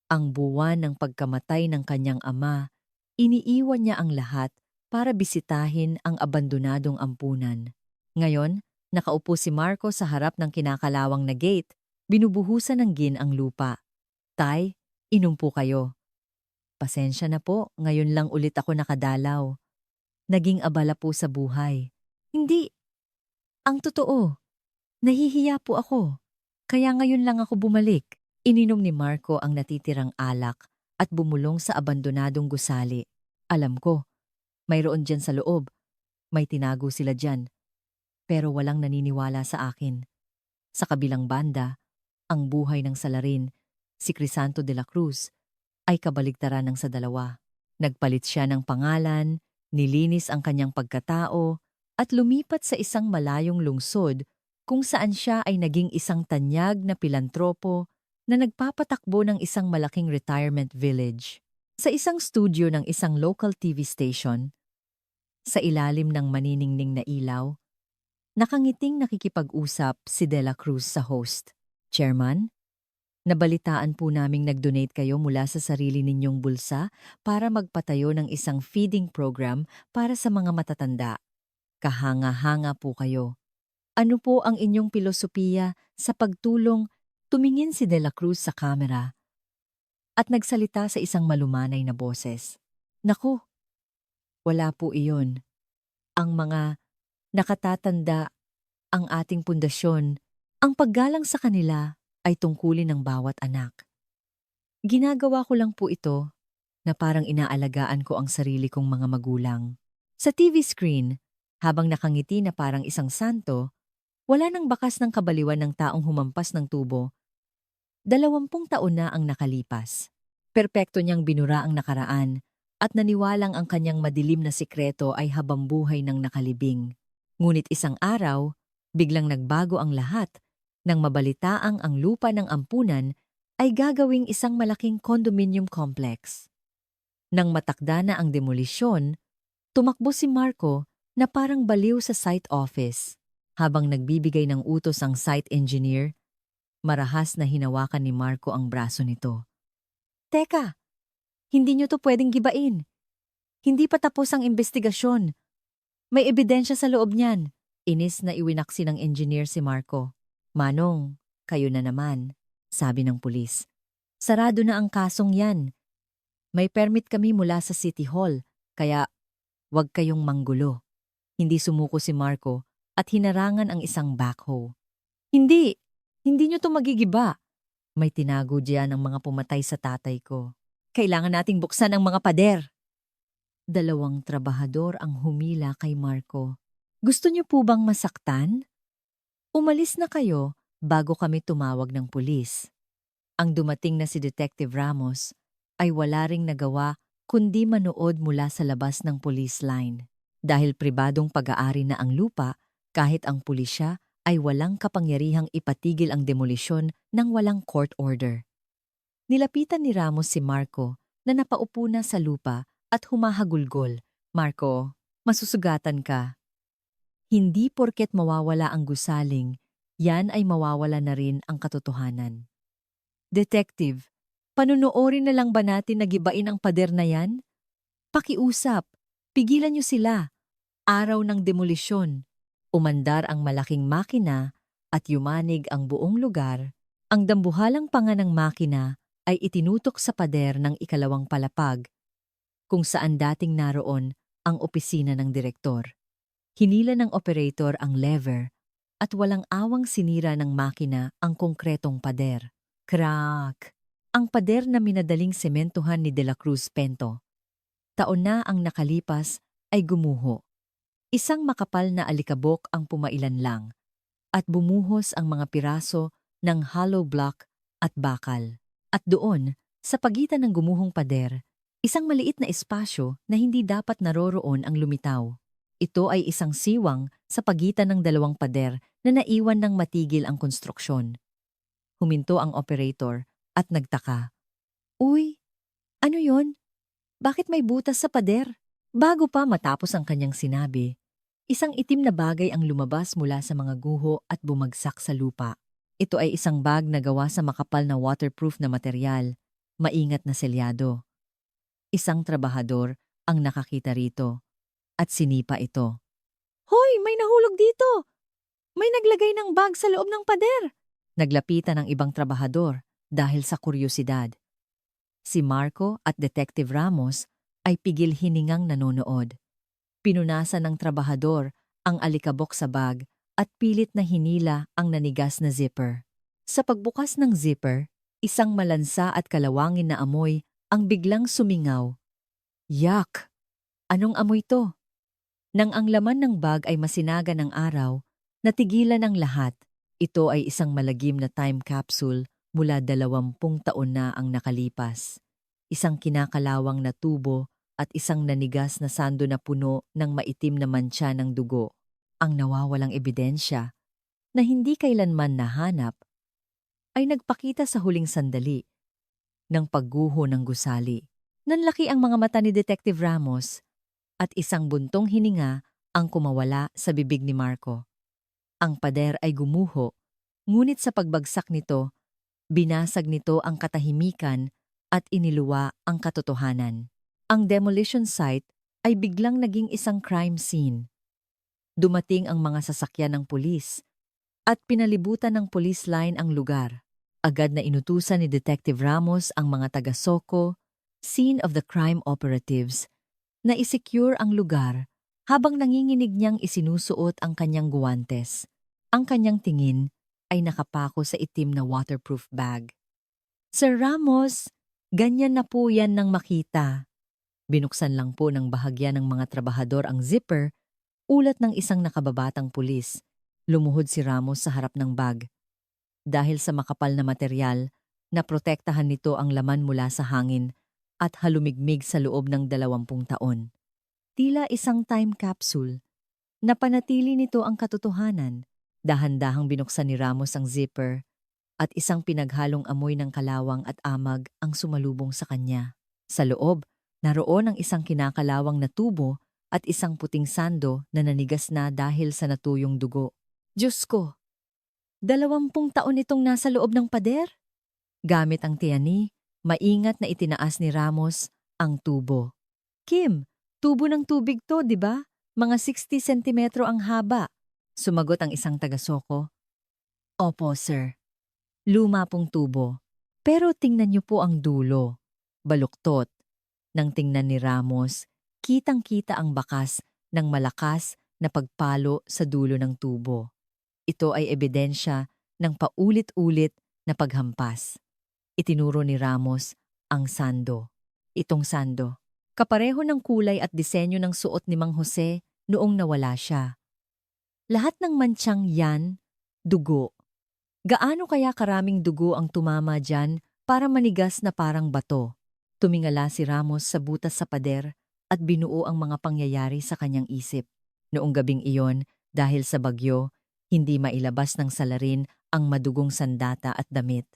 A: ang buwan ng pagkamatay ng kanyang ama, iniiwan niya ang lahat para bisitahin ang abandonadong ampunan. Ngayon, nakaupo si Marco sa harap ng kinakalawang na gate, binubuhusan ng gin ang lupa. Tay, inom po kayo. Pasensya na po, ngayon lang ulit ako nakadalaw. Naging abala po sa buhay. Hindi. Ang totoo, nahihiya po ako. Kaya ngayon lang ako bumalik. Ininom ni Marco ang natitirang alak at bumulong sa abandonadong gusali. Alam ko, mayroon dyan sa loob. May tinago sila dyan. Pero walang naniniwala sa akin. Sa kabilang banda, ang buhay ng salarin, si Crisanto de la Cruz, ay kabaligtaran ng sa dalawa. Nagpalit siya ng pangalan, nilinis ang kanyang pagkatao, at lumipat sa isang malayong lungsod kung saan siya ay naging isang tanyag na pilantropo na nagpapatakbo ng isang malaking retirement village. Sa isang studio ng isang local TV station, sa ilalim ng maniningning na ilaw, nakangiting nakikipag-usap si De La Cruz sa host. Chairman, nabalitaan po naming nag-donate kayo mula sa sarili ninyong bulsa para magpatayo ng isang feeding program para sa mga matatanda. Kahanga-hanga po kayo. Ano po ang inyong pilosopiya sa pagtulong? Tumingin si De La Cruz sa kamera at nagsalita sa isang malumanay na boses. Naku, wala po iyon. Ang mga nakatatanda ang ating pundasyon, ang paggalang sa kanila ay tungkulin ng bawat anak. Ginagawa ko lang po ito na parang inaalagaan ko ang sarili kong mga magulang. Sa TV screen, habang nakangiti na parang isang santo, wala nang bakas ng kabaliwan ng taong humampas ng tubo. 20 taon na ang nakalipas. Perpekto niyang binura ang nakaraan at naniwalang ang kanyang madilim na sikreto ay habambuhay ng nakalibing. Ngunit isang araw, biglang nagbago ang lahat nang mabalitaang ang lupa ng ampunan ay gagawing isang malaking condominium complex. Nang matakda na ang demolisyon, tumakbo si Marco na parang baliw sa site office. Habang nagbibigay ng utos ang site engineer, marahas na hinawakan ni Marco ang braso nito. Teka, hindi niyo to pwedeng gibain. Hindi pa tapos ang investigasyon. May ebidensya sa loob niyan. Inis na iwinaksi ng engineer si Marco. Manong, kayo na naman, sabi ng pulis. Sarado na ang kasong yan. May permit kami mula sa City Hall, kaya wag kayong manggulo. Hindi sumuko si Marco at hinarangan ang isang backhoe. Hindi niyo to magigiba. May tinago diyan ang mga pumatay sa tatay ko. Kailangan nating buksan ang mga pader. 2 trabahador ang humila kay Marco. Gusto niyo po bang masaktan? Umalis na kayo bago kami tumawag ng pulis. Ang dumating na si Detective Ramos ay wala ring nagawa kundi manood mula sa labas ng police line. Dahil pribadong pag-aari na ang lupa, kahit ang pulisya ay walang kapangyarihang ipatigil ang demolisyon ng walang court order. Nilapitan ni Ramos si Marco na napaupo na sa lupa at humahagulgol. Marco, masusugatan ka. Hindi porket mawawala ang gusaling, yan ay mawawala na rin ang katotohanan. Detective, panunoorin na lang ba natin na gibain ang pader na yan? Pakiusap, pigilan niyo sila. Araw ng demolisyon. Umandar ang malaking makina at yumanig ang buong lugar. Ang dambuhalang panga ng makina ay itinutok sa pader ng ikalawang palapag, kung saan dating naroon ang opisina ng direktor. Hinila ng operator ang lever at walang awang sinira ng makina ang konkretong pader. Crack! Ang pader na minadaling sementohan ni De La Cruz Pento. Taon na ang nakalipas ay gumuho. Isang makapal na alikabok ang pumailan lang at bumuhos ang mga piraso ng hollow block at bakal. At doon, sa pagitan ng gumuhong pader, isang maliit na espasyo na hindi dapat naroroon ang lumitaw. Ito ay isang siwang sa pagitan ng dalawang pader na naiwan ng matigil ang konstruksyon. Huminto ang operator at nagtaka. Uy, ano yon? Bakit may butas sa pader? Bago pa matapos ang kanyang sinabi, isang itim na bagay ang lumabas mula sa mga guho at bumagsak sa lupa. Ito ay isang bag na gawa sa makapal na waterproof na material, maingat na selyado. Isang trabahador ang nakakita rito at sinipa ito. Hoy, may nahulog dito! May naglagay ng bag sa loob ng pader! Naglapitan ng ibang trabahador dahil sa kuryosidad. Si Marco at Detective Ramos ay pigil hiningang nanonood. Pinunasan ng trabahador ang alikabok sa bag at pilit na hinila ang nanigas na zipper. Sa pagbukas ng zipper, isang malansa at kalawangin na amoy ang biglang sumingaw. Yak! Anong amoy to? Nang ang laman ng bag ay masinaga ng araw, natigilan ang lahat. Ito ay isang malagim na time capsule mula 20 taon na ang nakalipas. Isang kinakalawang na tubo at isang nanigas na sando na puno ng maitim na mantsa ng dugo. Ang nawawalang ebidensya na hindi kailanman nahanap ay nagpakita sa huling sandali ng pagguho ng gusali. Nanlaki ang mga mata ni Detective Ramos at isang buntong hininga ang kumawala sa bibig ni Marco. Ang pader ay gumuho, ngunit sa pagbagsak nito, binasag nito ang katahimikan at iniluwa ang katotohanan. Ang demolition site ay biglang naging isang crime scene. Dumating ang mga sasakyan ng pulis at pinalibutan ng police line ang lugar. Agad na inutusan ni Detective Ramos ang mga taga-Soko, scene of the crime operatives, na isecure ang lugar habang nanginginig niyang isinusuot ang kanyang guwantes. Ang kanyang tingin ay nakapako sa itim na waterproof bag. Sir Ramos, ganyan na po yan nang makita. Binuksan lang po ng bahagya ng mga trabahador ang zipper, ulat ng isang nakababatang pulis. Lumuhod si Ramos sa harap ng bag. Dahil sa makapal na material, naprotektahan nito ang laman mula sa hangin at halumigmig sa loob ng 20 taon. Tila isang time capsule. Napanatili nito ang katotohanan. Dahan-dahang binuksan ni Ramos ang zipper at isang pinaghalong amoy ng kalawang at amag ang sumalubong sa kanya. Sa loob, naroon ang isang kinakalawang na tubo at isang puting sando na nanigas na dahil sa natuyong dugo. Diyos ko! 20 taon itong nasa loob ng pader? Gamit ang tiyani, maingat na itinaas ni Ramos ang tubo. Kim, tubo ng tubig to, di ba? Mga 60 sentimetro ang haba. Sumagot ang isang taga-Soko. Opo, sir. Luma pong tubo. Pero tingnan niyo po ang dulo. Baluktot. Nang tingnan ni Ramos, kitang-kita ang bakas ng malakas na pagpalo sa dulo ng tubo. Ito ay ebidensya ng paulit-ulit na paghampas. Itinuro ni Ramos ang sando. Itong sando. Kapareho ng kulay at disenyo ng suot ni Mang Jose noong nawala siya. Lahat ng mantsang yan, Dugo. Gaano kaya karaming dugo ang tumama dyan para manigas na parang bato? Tumingala si Ramos sa butas sa pader at binuo ang mga pangyayari sa kanyang isip. Noong gabing iyon, dahil sa bagyo, hindi mailabas ng salarin ang madugong sandata at damit.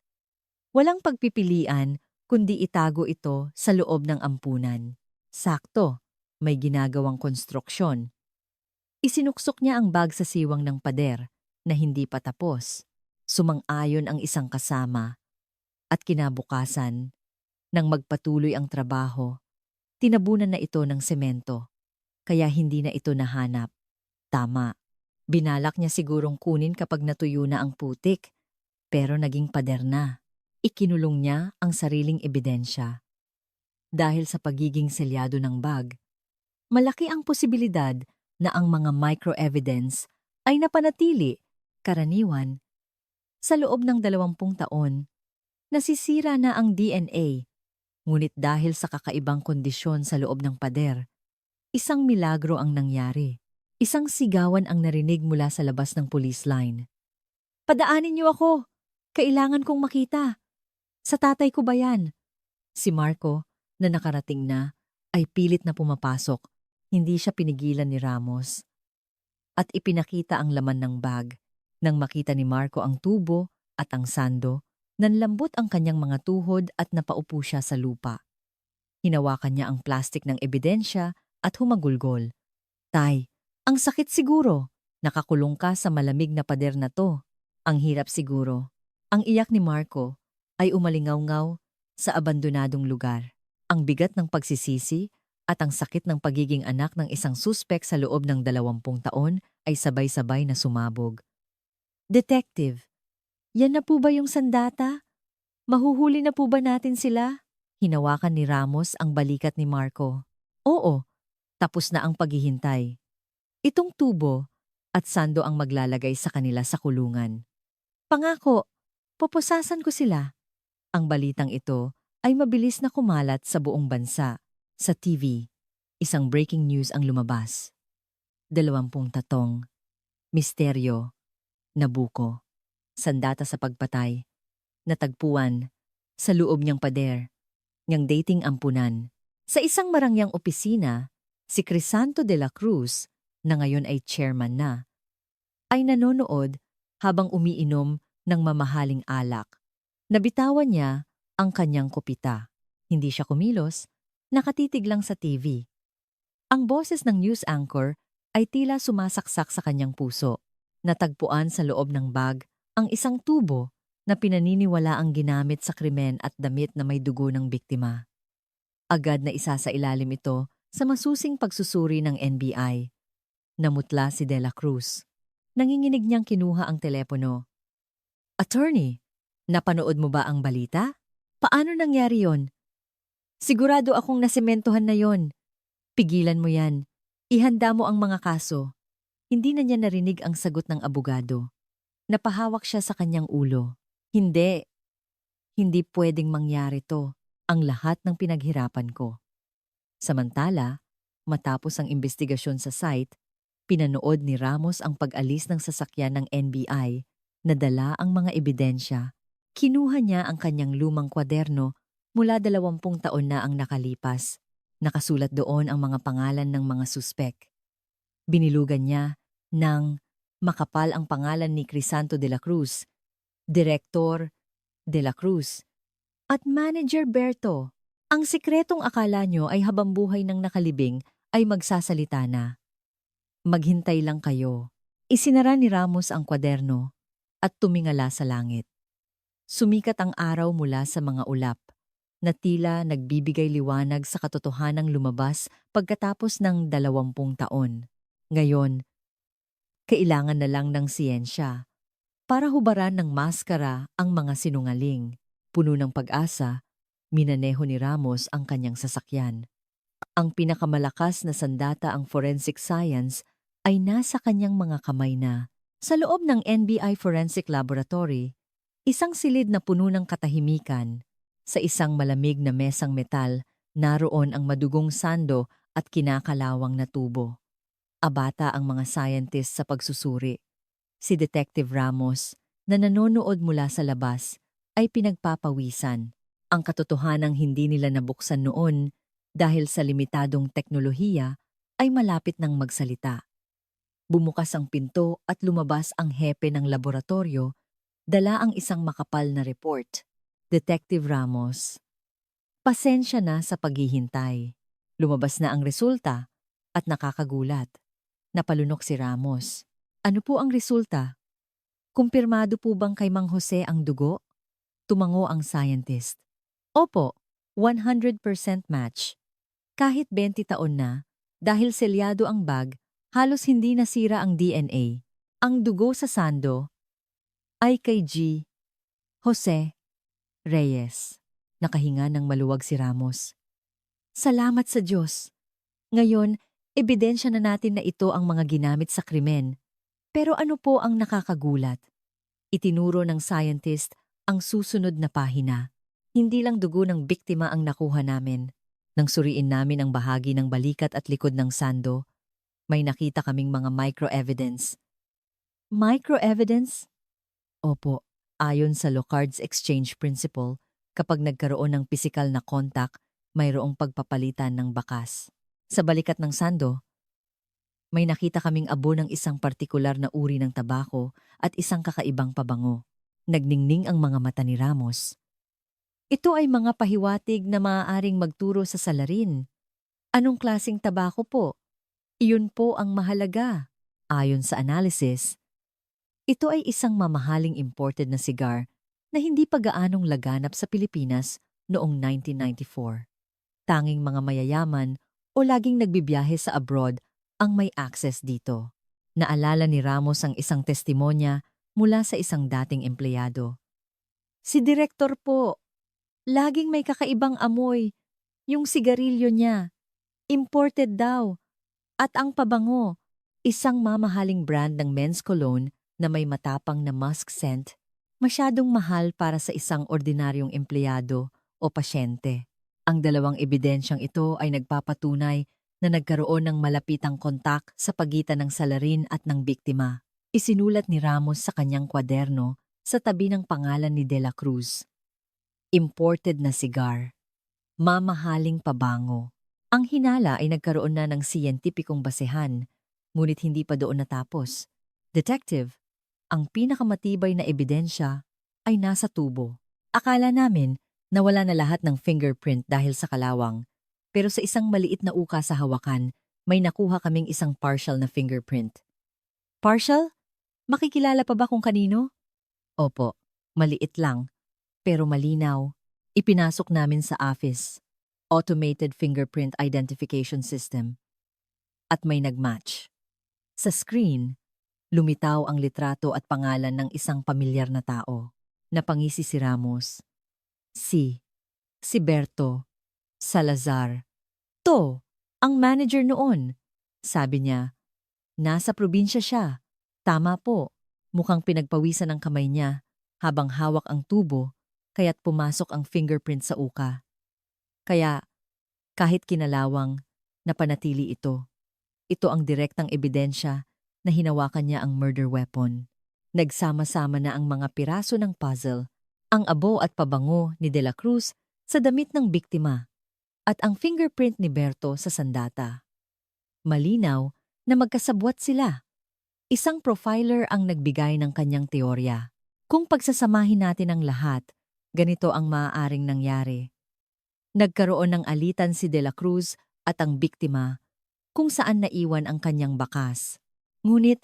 A: Walang pagpipilian kundi itago ito sa loob ng ampunan. Sakto, may ginagawang konstruksyon. Isinuksok niya ang bag sa siwang ng pader na hindi pa tapos. Sumang-ayon ang isang kasama at kinabukasan, nang magpatuloy ang trabaho, tinabunan na ito ng semento. Kaya hindi na ito nahanap. Tama, binalak niya sigurong kunin kapag natuyo na ang putik, pero naging pader na. Ikinulong niya ang sariling ebidensya. Dahil sa pagiging selyado ng bag, malaki ang posibilidad na ang mga micro-evidence ay napanatili, karaniwan, sa loob ng 20 taon. Nasisira na ang DNA, ngunit dahil sa kakaibang kondisyon sa loob ng pader, isang milagro ang nangyari. Isang sigawan ang narinig mula sa labas ng police line. "Padaanin niyo ako! Kailangan kong makita! Sa tatay ko ba yan?" Si Marco, na nakarating na, ay pilit na pumapasok. Hindi siya pinigilan ni Ramos. At ipinakita ang laman ng bag. Nang makita ni Marco ang tubo at ang sando, nanlambot ang kanyang mga tuhod at napaupo siya sa lupa. Hinawakan niya ang plastik ng ebidensya at humagulgol. "Tay, ang sakit siguro. Nakakulong ka sa malamig na pader na to. Ang hirap siguro." Ang iyak ni Marco ay umalingaw-ngaw sa abandonadong lugar. Ang bigat ng pagsisisi at ang sakit ng pagiging anak ng isang suspek sa loob ng 20 taon ay sabay-sabay na sumabog. "Detective, yan na po ba yung sandata? Mahuhuli na po ba natin sila?" Hinawakan ni Ramos ang balikat ni Marco. "Oo, tapos na ang paghihintay. Itong tubo at sando ang maglalagay sa kanila sa kulungan. Pangako, pupusasan ko sila." Ang balitang ito ay mabilis na kumalat sa buong bansa. Sa TV, isang breaking news ang lumabas. 20 tatong. Misteryo. Nabuko. Sandata sa pagpatay. Natagpuan. Sa loob niyang pader. Niyang dating ampunan. Sa isang marangyang opisina, si Crisanto de la Cruz, na ngayon ay chairman na, ay nanonood habang umiinom ng mamahaling alak. Nabitawan niya ang kanyang kopita. Hindi siya kumilos, nakatitig lang sa TV. Ang boses ng news anchor ay tila sumasaksak sa kanyang puso. Natagpuan sa loob ng bag ang isang tubo na pinaniniwala ang ginamit sa krimen at damit na may dugo ng biktima. Agad na isasailalim ito sa masusing pagsusuri ng NBI. Namutla si De La Cruz. Nanginginig niyang kinuha ang telepono. "Attorney, napanood mo ba ang balita? Paano nangyari yon? Sigurado akong nasementohan na yon. Pigilan mo yan. Ihanda mo ang mga kaso." Hindi na niya narinig ang sagot ng abogado. Napahawak siya sa kanyang ulo. "Hindi. Hindi pwedeng mangyari to. Ang lahat ng pinaghirapan ko." Samantala, matapos ang investigasyon sa site, pinanood ni Ramos ang pag-alis ng sasakyan ng NBI, nadala ang mga ebidensya. Kinuha niya ang kanyang lumang kwaderno mula 20 taon na ang nakalipas. Nakasulat doon ang mga pangalan ng mga suspek. Binilugan niya ng makapal ang pangalan ni Crisanto de la Cruz, Direktor de la Cruz, at Manager Berto. Ang sikretong akala nyo ay habambuhay ng nakalibing ay magsasalita na. Maghintay lang kayo. Isinara ni Ramos ang kwaderno at tumingala sa langit. Sumikat ang araw mula sa mga ulap, na tila nagbibigay liwanag sa katotohanang lumabas pagkatapos ng 20 taon. Ngayon, kailangan na lang ng siyensya para hubaran ng maskara ang mga sinungaling. Puno ng pag-asa, minaneho ni Ramos ang kanyang sasakyan. Ang pinakamalakas na sandata ang forensic science ay nasa kanyang mga kamay na. Sa loob ng NBI Forensic Laboratory, isang silid na puno ng katahimikan. Sa isang malamig na mesang metal, naroon ang madugong sando at kinakalawang na tubo. Abata ang mga scientist sa pagsusuri. Si Detective Ramos, na nanonood mula sa labas, ay pinagpapawisan. Ang katotohanang hindi nila nabuksan noon dahil sa limitadong teknolohiya ay malapit ng magsalita. Bumukas ang pinto at lumabas ang hepe ng laboratorio, dala ang isang makapal na report. Detective Ramos, pasensya na sa paghihintay. Lumabas na ang resulta at nakakagulat. Napalunok si Ramos. Ano po ang resulta? Kumpirmado po bang kay Mang Jose ang dugo? Tumango ang scientist. Opo, 100% match. Kahit 20 taon na, dahil selyado ang bag, halos hindi nasira ang DNA. Ang dugo sa sando ay kay G. Jose Reyes. Nakahinga ng maluwag si Ramos. Salamat sa Diyos. Ngayon, ebidensya na natin na ito ang mga ginamit sa krimen. Pero ano po ang nakakagulat? Itinuro ng scientist ang susunod na pahina. Hindi lang dugo ng biktima ang nakuha namin. Nang suriin namin ang bahagi ng balikat at likod ng sando, may nakita kaming mga micro-evidence. Micro-evidence? Opo, ayon sa Locard's Exchange Principle, kapag nagkaroon ng pisikal na contact, mayroong pagpapalitan ng bakas. Sa balikat ng sando, may nakita kaming abo ng isang partikular na uri ng tabako at isang kakaibang pabango. Nagningning ang mga mata ni Ramos. Ito ay mga pahiwatig na maaaring magturo sa salarin. Anong klasing tabako po? Iyon po ang mahalaga. Ayon sa analysis, ito ay isang mamahaling imported na cigar na hindi pa gaanong laganap sa Pilipinas noong 1994. Tanging mga mayayaman o laging nagbibiyahe sa abroad ang may access dito. Naalala ni Ramos ang isang testimonya mula sa isang dating empleyado. Si Direktor po, laging may kakaibang amoy. Yung sigarilyo niya, imported daw. At ang pabango, isang mamahaling brand ng men's cologne na may matapang na musk scent, masyadong mahal para sa isang ordinaryong empleyado o pasyente. Ang dalawang ebidensyang ito ay nagpapatunay na nagkaroon ng malapitang kontak sa pagitan ng salarin at ng biktima. Isinulat ni Ramos sa kanyang kwaderno sa tabi ng pangalan ni De La Cruz. Imported na cigar. Mamahaling pabango. Ang hinala ay nagkaroon na ng siyentipikong basehan, ngunit hindi pa doon natapos. Detective, ang pinakamatibay na ebidensya ay nasa tubo. Akala namin nawala na lahat ng fingerprint dahil sa kalawang, pero sa isang maliit na uka sa hawakan, may nakuha kaming isang partial na fingerprint. Partial? Makikilala pa ba kung kanino? Opo, maliit lang, pero malinaw. Ipinasok namin sa office. Automated fingerprint identification system. At may nagmatch. Sa screen, lumitaw ang litrato at pangalan ng isang pamilyar na tao. Napangisi si Ramos. Si Berto Salazar. To, ang manager noon. Sabi niya, nasa probinsya siya. Tama po, mukhang pinagpawisan ang kamay niya habang hawak ang tubo, kaya't pumasok ang fingerprint sa uka. Kaya, kahit kinalawang, napanatili ito. Ito ang direktang ebidensya na hinawakan niya ang murder weapon. Nagsama-sama na ang mga piraso ng puzzle, ang abo at pabango ni De La Cruz sa damit ng biktima, at ang fingerprint ni Berto sa sandata. Malinaw na magkasabwat sila. Isang profiler ang nagbigay ng kanyang teorya. Kung pagsasamahin natin ang lahat, ganito ang maaaring nangyari. Nagkaroon ng alitan si De La Cruz at ang biktima kung saan naiwan ang kanyang bakas. Ngunit,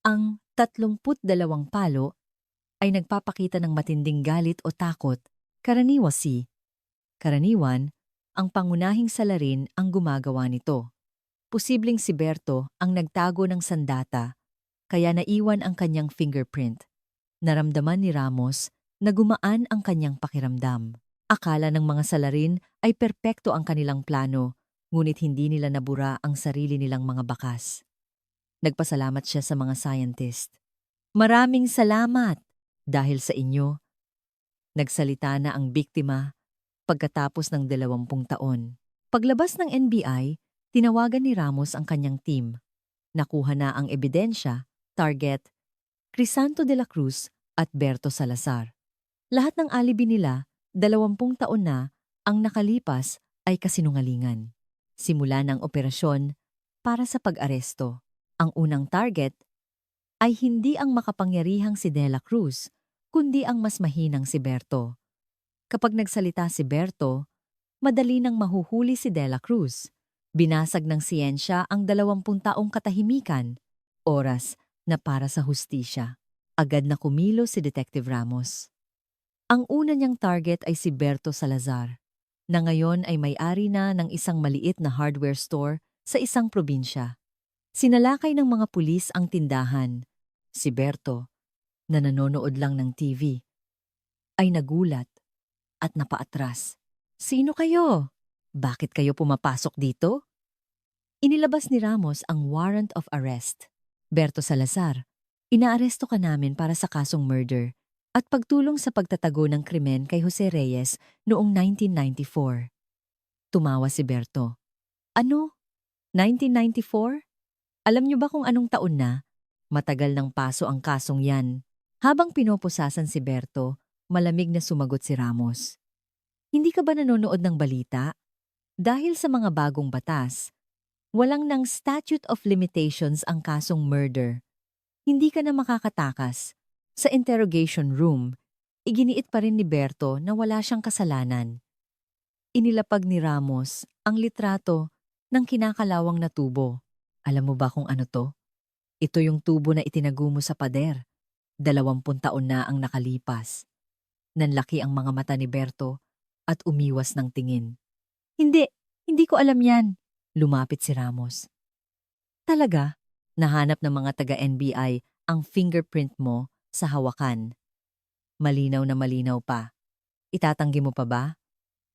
A: ang 32 palo ay nagpapakita ng matinding galit o takot. Karaniwan, ang pangunahing salarin ang gumagawa nito. Posibleng si Berto ang nagtago ng sandata, kaya naiwan ang kanyang fingerprint. Naramdaman ni Ramos na gumaan ang kanyang pakiramdam. Akala ng mga salarin ay perpekto ang kanilang plano, ngunit hindi nila nabura ang sarili nilang mga bakas. Nagpasalamat siya sa mga scientist. Maraming salamat! Dahil sa inyo, nagsalita na ang biktima pagkatapos ng 20 taon. Paglabas ng NBI, tinawagan ni Ramos ang kanyang team. Nakuha na ang ebidensya, target, Crisanto de la Cruz at Berto Salazar. Lahat ng alibi nila, 20 taon na, ang nakalipas ay kasinungalingan. Simula ng operasyon para sa pag-aresto. Ang unang target ay hindi ang makapangyarihang si De La Cruz, kundi ang mas mahinang si Berto. Kapag nagsalita si Berto, madali nang mahuhuli si De La Cruz. Binasag ng siyensya ang 20 taong katahimikan, oras na para sa hustisya. Agad na kumilos si Detective Ramos. Ang una niyang target ay si Berto Salazar, na ngayon ay may-ari na ng isang maliit na hardware store sa isang probinsya. Sinalakay ng mga pulis ang tindahan. Si Berto, na nanonood lang ng TV, ay nagulat at napaatras. "Sino kayo? Bakit kayo pumapasok dito?" Inilabas ni Ramos ang warrant of arrest. "Berto Salazar, inaaresto ka namin para sa kasong murder at pagtulong sa pagtatago ng krimen kay Jose Reyes noong 1994. Tumawa si Berto. "Ano? 1994? Alam niyo ba kung anong taon na? Matagal ng paso ang kasong yan." Habang pinoposasan si Berto, malamig na sumagot si Ramos. "Hindi ka ba nanonood ng balita? Dahil sa mga bagong batas, walang ng statute of limitations ang kasong murder. Hindi ka na makakatakas." Sa interrogation room, iginiit pa rin ni Berto na wala siyang kasalanan. Inilapag ni Ramos ang litrato ng kinakalawang na tubo. "Alam mo ba kung ano to? Ito yung tubo na itinago mo sa pader. 20 taon na ang nakalipas." Nanlaki ang mga mata ni Berto at umiwas ng tingin. Hindi ko alam yan." Lumapit si Ramos. "Talaga? Nahanap ng mga taga-NBI ang fingerprint mo sa hawakan. Malinaw na malinaw pa. Itatanggi mo pa ba?"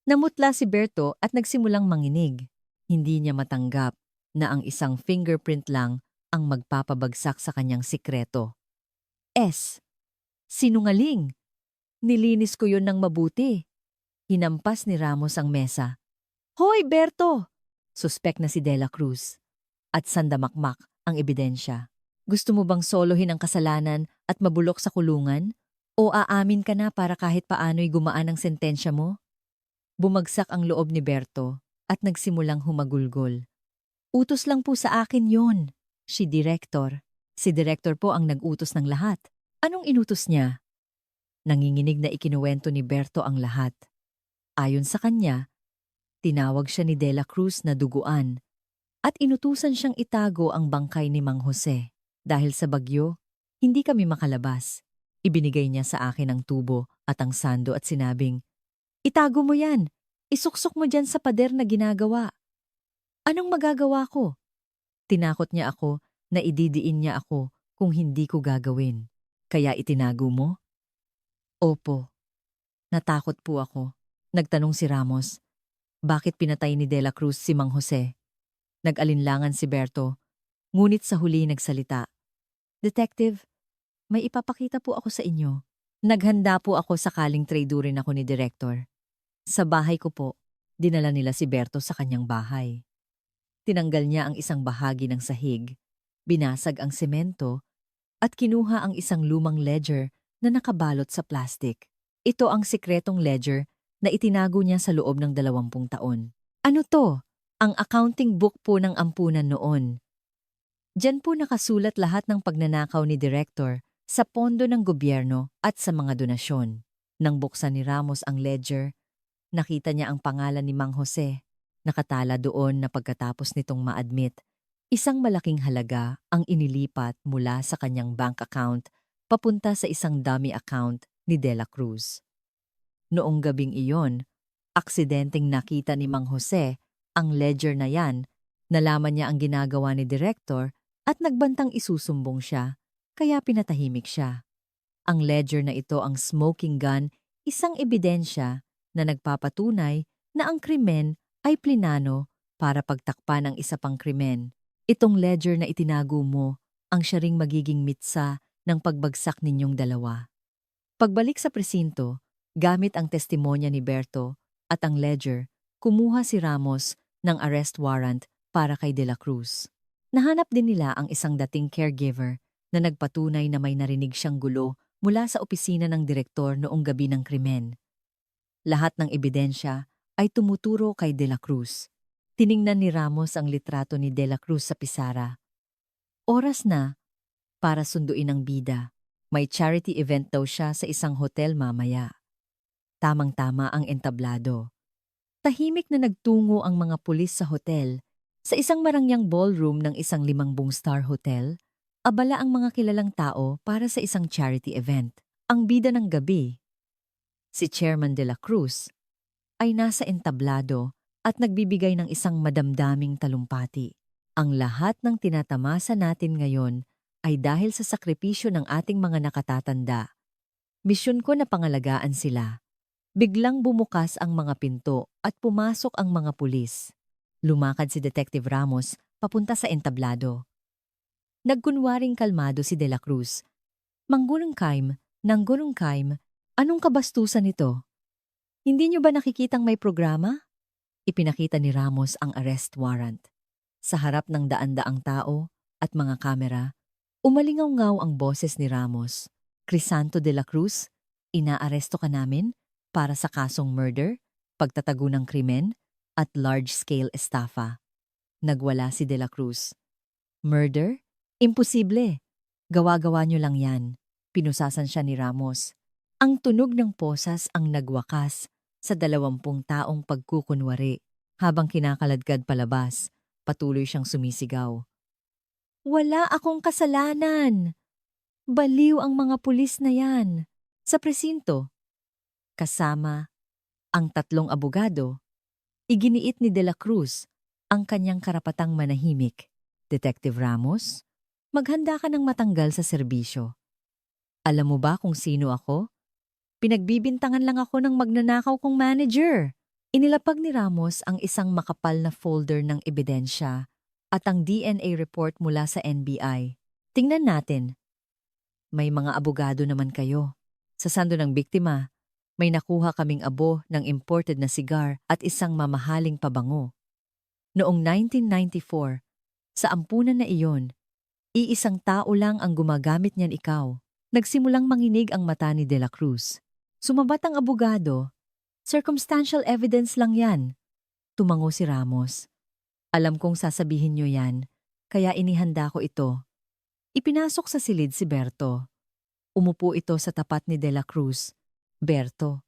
A: Namutla si Berto at nagsimulang manginig. Hindi niya matanggap na ang isang fingerprint lang ang magpapabagsak sa kanyang sikreto. Sinungaling. Nilinis ko yun ng mabuti." Hinampas ni Ramos ang mesa. "Hoy, Berto!" Suspek na si De La Cruz. At sandamakmak ang ebidensya. "Gusto mo bang solohin ang kasalanan at mabulok sa kulungan? O aamin ka na para kahit paano'y gumaan ang sentensya mo?" Bumagsak ang loob ni Berto at nagsimulang humagulgol. "Utos lang po sa akin yon. Si Director. Si Director po ang nag-utos ng lahat." "Anong inutos niya?" Nanginginig na ikinuwento ni Berto ang lahat. Ayon sa kanya, tinawag siya ni De La Cruz na duguan at inutusan siyang itago ang bangkay ni Mang Jose. "Dahil sa bagyo, hindi kami makalabas. Ibinigay niya sa akin ang tubo at ang sando at sinabing, 'Itago mo yan. Isuksok mo dyan sa pader na ginagawa.' Anong magagawa ko? Tinakot niya ako na ididiin niya ako kung hindi ko gagawin. Kaya itinago mo?" "Opo. Natakot po ako." Nagtanong si Ramos. Bakit pinatay ni De La Cruz si Mang Jose? Nag-alinlangan si Berto, ngunit sa huli nagsalita. "Detective, may ipapakita po ako sa inyo. Naghanda po ako sakaling traidurin ako ni Director. Sa bahay ko po, dinala nila si Berto sa kanyang bahay. Tinanggal niya ang isang bahagi ng sahig, binasag ang semento, at kinuha ang isang lumang ledger na nakabalot sa plastic. Ito ang sikretong ledger na itinago niya sa loob ng 20 taon. Ano to? Ang accounting book po ng ampunan noon. Diyan po nakasulat lahat ng pagnanakaw ni Director sa pondo ng gobyerno at sa mga donasyon. Nang buksan ni Ramos ang ledger, nakita niya ang pangalan ni Mang Jose. Nakatala doon na pagkatapos nitong ma-admit, isang malaking halaga ang inilipat mula sa kanyang bank account papunta sa isang dummy account ni De La Cruz. Noong gabing iyon, aksidenteng nakita ni Mang Jose ang ledger na yan, nalaman niya ang ginagawa ni Director at nagbantang isusumbong siya, kaya pinatahimik siya. Ang ledger na ito ang smoking gun, isang ebidensya na nagpapatunay na ang krimen ay plinano para pagtakpan ang isa pang krimen. Itong ledger na itinago mo ang siya ring magiging mitsa ng pagbagsak ninyong dalawa. Pagbalik sa presinto, gamit ang testimonya ni Berto at ang ledger, kumuha si Ramos ng arrest warrant para kay De La Cruz. Nahanap din nila ang isang dating caregiver na nagpatunay na may narinig siyang gulo mula sa opisina ng direktor noong gabi ng krimen. Lahat ng ebidensya ay tumuturo kay De La Cruz. Tiningnan ni Ramos ang litrato ni De La Cruz sa pisara. Oras na para sunduin ang bida. May charity event daw siya sa isang hotel mamaya. Tamang-tama ang entablado. Tahimik na nagtungo ang mga pulis sa hotel. Sa isang marangyang ballroom ng isang 5-star hotel, abala ang mga kilalang tao para sa isang charity event. Ang bida ng gabi, si Chairman De La Cruz, ay nasa entablado at nagbibigay ng isang madamdaming talumpati. Ang lahat ng tinatamasa natin ngayon ay dahil sa sakripisyo ng ating mga nakatatanda. Misyon ko na pangalagaan sila. Biglang bumukas ang mga pinto at pumasok ang mga pulis. Lumakad si Detective Ramos papunta sa entablado. Nagkunwaring kalmado si De La Cruz. Manggulungkaim, anong kabastusan ito? Hindi niyo ba nakikitang may programa? Ipinakita ni Ramos ang arrest warrant. Sa harap ng daan-daang tao at mga kamera, umalingaw-ngaw ang boses ni Ramos. Crisanto De La Cruz, inaaresto ka namin para sa kasong murder, pagtatago ng krimen, at large-scale estafa. Nagwala si De La Cruz. Murder? Imposible. Gawa-gawa niyo lang yan. Pinusasan siya ni Ramos. Ang tunog ng posas ang nagwakas sa 20 taong pagkukunwari. Habang kinakaladkad palabas, patuloy siyang sumisigaw. Wala akong kasalanan. Baliw ang mga pulis na yan. Sa presinto, kasama ang 3 abogado, iginiit ni De La Cruz ang kanyang karapatang manahimik. Detective Ramos, maghanda ka ng matanggal sa serbisyo. Alam mo ba kung sino ako? Pinagbibintangan lang ako ng magnanakaw kong manager. Inilapag ni Ramos ang isang makapal na folder ng ebidensya at ang DNA report mula sa NBI. Tingnan natin. May mga abogado naman kayo. Sa sando ng biktima, may nakuha kaming abo ng imported na sigar at isang mamahaling pabango. Noong 1994, sa ampunan na iyon, iisang tao lang ang gumagamit niyan ikaw. Nagsimulang manginig ang mata ni De La Cruz. Sumabat ang abogado. Circumstantial evidence lang yan. Tumango si Ramos. Alam kong sasabihin niyo yan, kaya inihanda ko ito. Ipinasok sa silid si Berto. Umupo ito sa tapat ni De La Cruz. Berto,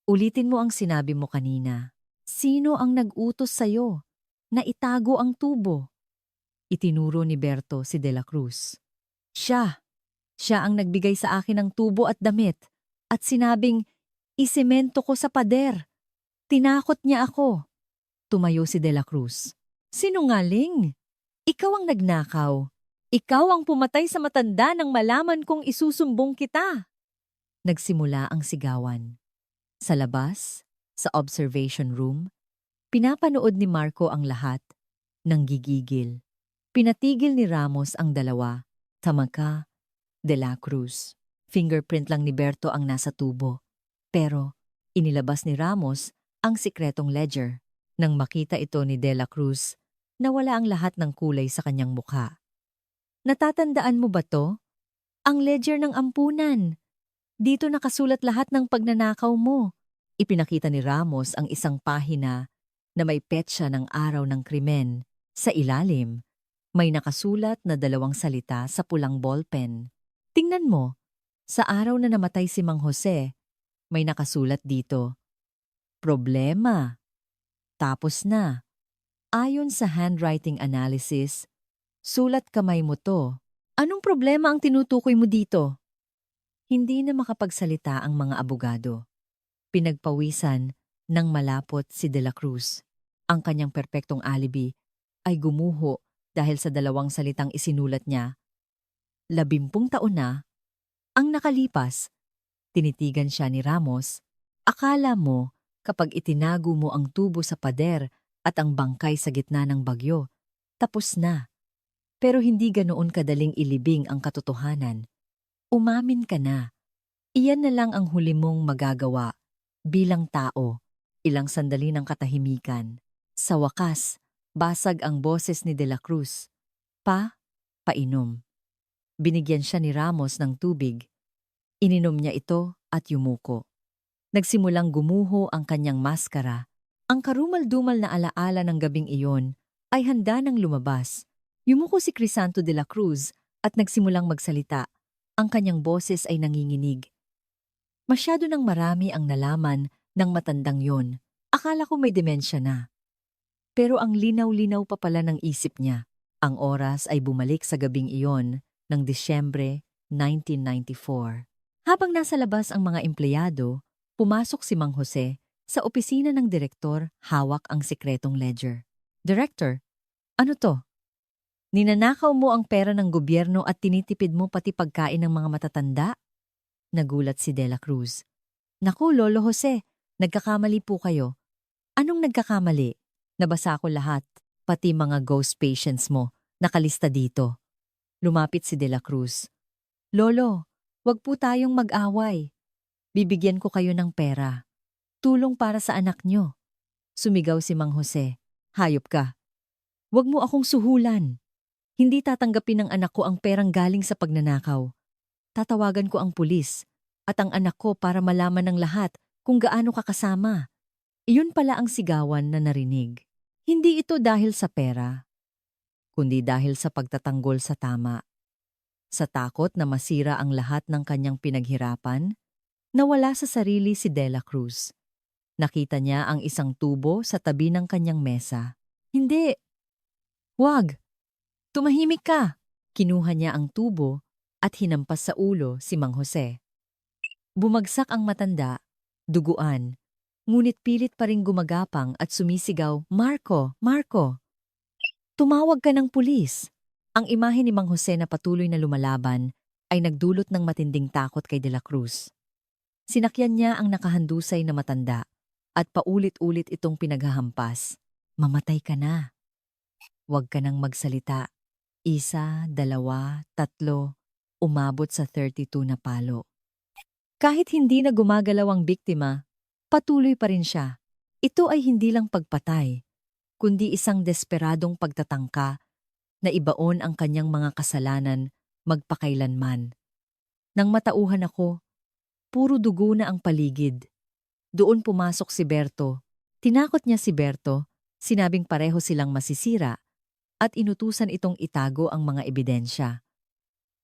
A: ulitin mo ang sinabi mo kanina. Sino ang nag-utos sa'yo na itago ang tubo? Itinuro ni Berto si De La Cruz. Siya ang nagbigay sa akin ng tubo at damit at sinabing isemento ko sa pader. Tinakot niya ako. Tumayo si De La Cruz. Sinungaling! Ikaw ang nagnakaw. Ikaw ang pumatay sa matanda nang malaman kong isusumbong kita. Nagsimula ang sigawan. Sa labas, sa observation room, pinapanood ni Marco ang lahat, nang gigigil. Pinatigil ni Ramos ang dalawa, Tamaka, De La Cruz. Fingerprint lang ni Berto ang nasa tubo. Pero inilabas ni Ramos ang sikretong ledger. Nang makita ito ni De La Cruz, nawala ang lahat ng kulay sa kanyang mukha. Natatandaan mo ba to? Ang ledger ng ampunan. Dito nakasulat lahat ng pagnanakaw mo. Ipinakita ni Ramos ang isang pahina na may petsa ng araw ng krimen. Sa ilalim, may nakasulat na 2 salita sa pulang ballpen. Tingnan mo, sa araw na namatay si Mang Jose, may nakasulat dito. Problema. Tapos na. Ayon sa handwriting analysis, sulat kamay mo to. Anong problema ang tinutukoy mo dito? Hindi na makapagsalita ang mga abogado. Pinagpawisan ng malapot si De La Cruz. Ang kanyang perpektong alibi ay gumuho dahil sa 2 salitang isinulat niya. 10 taon na ang nakalipas. Tinitigan siya ni Ramos. Akala mo kapag itinago mo ang tubo sa pader at ang bangkay sa gitna ng bagyo, tapos na. Pero hindi ganoon kadaling ilibing ang katotohanan. Umamin ka na. Iyan na lang ang huli mong magagawa. Bilang tao, ilang sandali ng katahimikan. Sa wakas, basag ang boses ni De La Cruz. Painom. Binigyan siya ni Ramos ng tubig. Ininom niya ito at yumuko. Nagsimulang gumuho ang kanyang maskara. Ang karumal-dumal na alaala ng gabing iyon ay handa nang lumabas. Yumuko si Crisanto de la Cruz at nagsimulang magsalita. Ang kanyang boses ay nanginginig. Masyado nang marami ang nalaman ng matandang yon. Akala ko may demensya na. Pero ang linaw-linaw pa pala ng isip niya. Ang oras ay bumalik sa gabing iyon ng Disyembre 1994. Habang nasa labas ang mga empleyado, pumasok si Mang Jose sa opisina ng direktor, hawak ang sekretong ledger. Director, ano to? Ninanakaw mo ang pera ng gobyerno at tinitipid mo pati pagkain ng mga matatanda? Nagulat si De La Cruz. Naku, Lolo Jose, nagkakamali po kayo. Anong nagkakamali? Nabasa ko lahat, pati mga ghost patients mo, nakalista dito. Lumapit si De La Cruz. Lolo, wag po tayong mag-away. Bibigyan ko kayo ng pera. Tulong para sa anak nyo. Sumigaw si Mang Jose. Hayop ka. Wag mo akong suhulan. Hindi tatanggapin ng anak ko ang perang galing sa pagnanakaw. Tatawagan ko ang pulis at ang anak ko para malaman ng lahat kung gaano ka kasama. Iyon pala ang sigawan na narinig. Hindi ito dahil sa pera, kundi dahil sa pagtatanggol sa tama. Sa takot na masira ang lahat ng kanyang pinaghirapan, nawala sa sarili si De La Cruz. Nakita niya ang isang tubo sa tabi ng kanyang mesa. Hindi! Wag! Tumahimik ka! Kinuha niya ang tubo at hinampas sa ulo si Mang Jose. Bumagsak ang matanda, duguan, ngunit pilit pa ring gumagapang at sumisigaw, Marco! Marco! Tumawag ka ng pulis! Ang imahe ni Mang Jose na patuloy na lumalaban ay nagdulot ng matinding takot kay De La Cruz. Sinakyan niya ang nakahandusay na matanda at paulit-ulit itong pinaghahampas. Mamatay ka na. Huwag ka nang magsalita. 1, 2, 3, umabot sa 32 na palo. Kahit hindi na gumagalaw ang biktima, patuloy pa rin siya. Ito ay hindi lang pagpatay, kundi isang desperadong pagtatangka na ibaon ang kanyang mga kasalanan magpakailanman. Nang matauhan ako, puro dugo na ang paligid. Doon pumasok si Berto. Tinakot niya si Berto, sinabing pareho silang masisira, at inutusan itong itago ang mga ebidensya.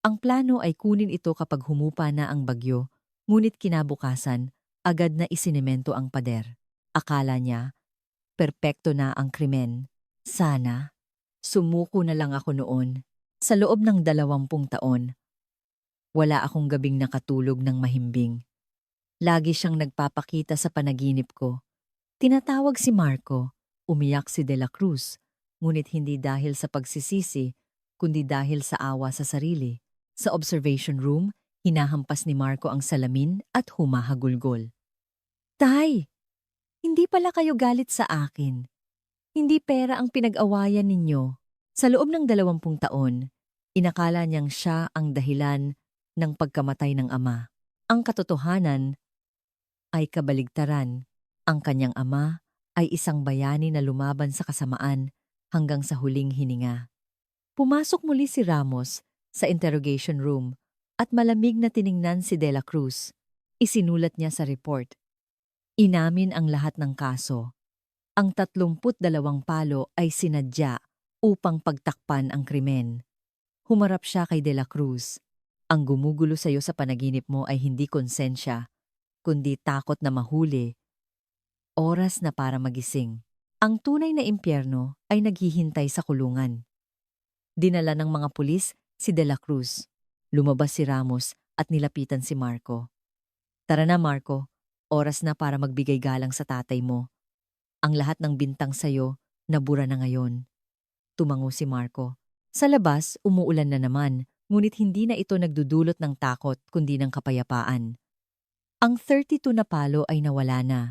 A: Ang plano ay kunin ito kapag humupa na ang bagyo, ngunit kinabukasan, agad na isinemento ang pader. Akala niya, perpekto na ang krimen. Sana, sumuko na lang ako noon. Sa loob ng 20 taon, wala akong gabing nakatulog ng mahimbing. Lagi siyang nagpapakita sa panaginip ko. Tinatawag si Marco, umiyak si De La Cruz, ngunit hindi dahil sa pagsisisi, kundi dahil sa awa sa sarili. Sa observation room, hinahampas ni Marco ang salamin at humahagulgol. Tay, hindi pala kayo galit sa akin. Hindi pera ang pinag-awayan ninyo. Sa loob ng 20 taon, inakala niyang siya ang dahilan ng pagkamatay ng ama. Ang katotohanan ay kabaligtaran. Ang kanyang ama ay isang bayani na lumaban sa kasamaan hanggang sa huling hininga. Pumasok muli si Ramos sa interrogation room at malamig na tiningnan si De La Cruz. Isinulat niya sa report. Inamin ang lahat ng kaso. Ang 32 palo ay sinadya upang pagtakpan ang krimen. Humarap siya kay De La Cruz. Ang gumugulo sa iyo sa panaginip mo ay hindi konsensya, kundi takot na mahuli. Oras na para magising. Ang tunay na impyerno ay naghihintay sa kulungan. Dinala ng mga pulis si De La Cruz. Lumabas si Ramos at nilapitan si Marco. Tara na Marco, oras na para magbigay galang sa tatay mo. Ang lahat ng bintang sayo nabura na ngayon. Tumango si Marco. Sa labas, umuulan na naman, ngunit hindi na ito nagdudulot ng takot kundi ng kapayapaan. Ang 32 na palo ay nawala na,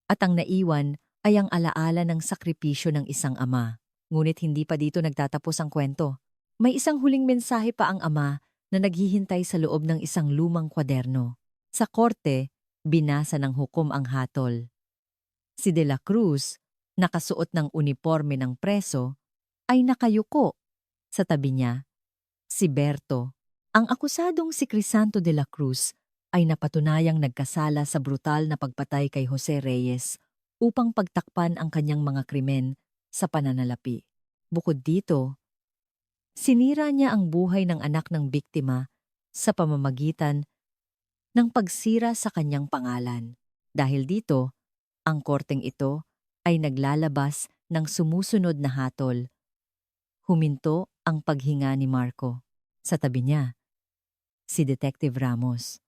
A: at ang naiwan ay ang alaala ng sakripisyo ng isang ama. Ngunit hindi pa dito nagtatapos ang kwento. May isang huling mensahe pa ang ama na naghihintay sa loob ng isang lumang kwaderno. Sa korte, binasa ng hukom ang hatol. Si De La Cruz, nakasuot ng uniforme ng preso, ay nakayuko. Sa tabi niya, si Berto, Ang akusadong si Crisanto de la Cruz ay napatunayang nagkasala sa brutal na pagpatay kay Jose Reyes upang pagtakpan ang kanyang mga krimen sa pananalapi. Bukod dito, sinira niya ang buhay ng anak ng biktima sa pamamagitan ng pagsira sa kanyang pangalan. Dahil dito, ang korteng ito ay naglalabas ng sumusunod na hatol. Huminto ang paghinga ni Marco. Sa tabi niya, si Detective Ramos.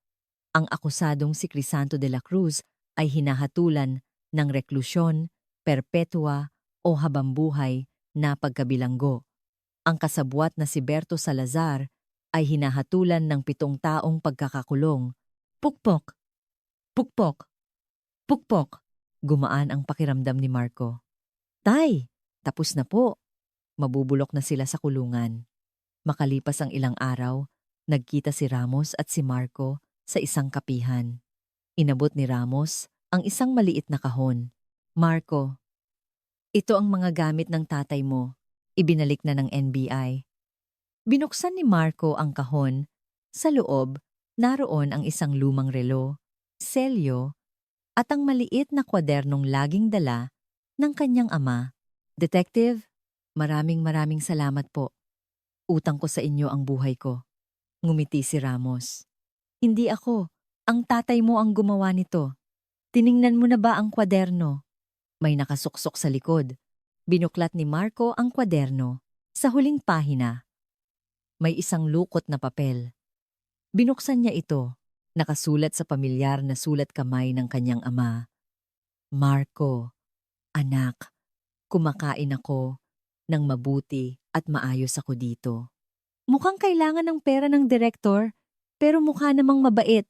A: Ang akusadong si Crisanto de la Cruz ay hinahatulan ng reklusyon, perpetua o habambuhay na pagkabilanggo. Ang kasabwat na si Berto Salazar ay hinahatulan ng 7 taong pagkakakulong. Pukpok! Pukpok! Pukpok! Gumaan ang pakiramdam ni Marco. Tay, tapos na po. Mabubulok na sila sa kulungan. Makalipas ang ilang araw, nagkita si Ramos at si Marco sa isang kapihan. Inabot ni Ramos ang isang maliit na kahon. Marco, ito ang mga gamit ng tatay mo. Ibinalik na ng NBI. Binuksan ni Marco ang kahon. Sa loob, naroon ang isang lumang relo, selyo, at ang maliit na kwadernong laging dala ng kanyang ama. Detective, maraming salamat po. Utang ko sa inyo ang buhay ko. Ngumiti si Ramos. Hindi ako. Ang tatay mo ang gumawa nito. Tiningnan mo na ba ang kwaderno? May nakasuksok sa likod. Binuklat ni Marco ang kwaderno. Sa huling pahina, may isang lukot na papel. Binuksan niya ito. Nakasulat sa pamilyar na sulat kamay ng kanyang ama. Marco, anak, kumakain ako ng mabuti at maayos ako dito. Mukhang kailangan ng pera ng direktor, pero mukha namang mabait.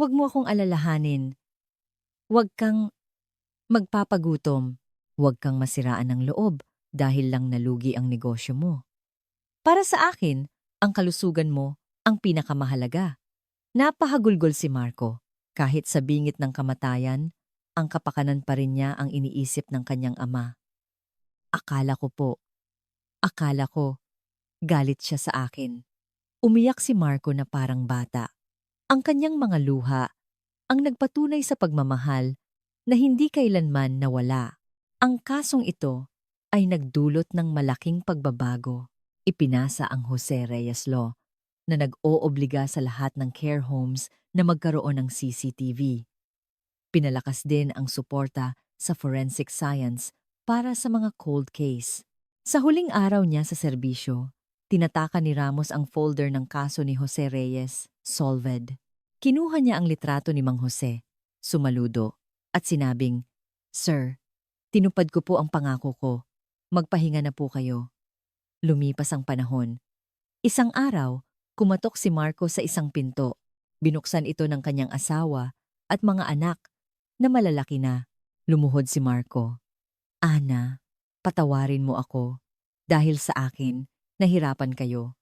A: Huwag mo akong alalahanin. Huwag kang magpapagutom. Huwag kang masiraan ng loob dahil lang nalugi ang negosyo mo. Para sa akin, ang kalusugan mo ang pinakamahalaga. Napahagulgol si Marco. Kahit sa bingit ng kamatayan, ang kapakanan pa rin niya ang iniisip ng kanyang ama. Akala ko, galit siya sa akin. Umiyak si Marco na parang bata. Ang kanyang mga luha ang nagpatunay sa pagmamahal na hindi kailanman nawala. Ang kasong ito ay nagdulot ng malaking pagbabago. Ipinasa ang Jose Reyes Law na nag-oobliga sa lahat ng care homes na magkaroon ng CCTV. Pinalakas din ang suporta sa forensic science para sa mga cold case. Sa huling araw niya sa serbisyo, tinataka ni Ramos ang folder ng kaso ni Jose Reyes, Solved. Kinuha niya ang litrato ni Mang Jose, sumaludo, at sinabing, Sir, tinupad ko po ang pangako ko. Magpahinga na po kayo. Lumipas ang panahon. Isang araw, kumatok si Marco sa isang pinto. Binuksan ito ng kanyang asawa at mga anak na malalaki na. Lumuhod si Marco. Ana, patawarin mo ako. Dahil sa akin, nahirapan kayo.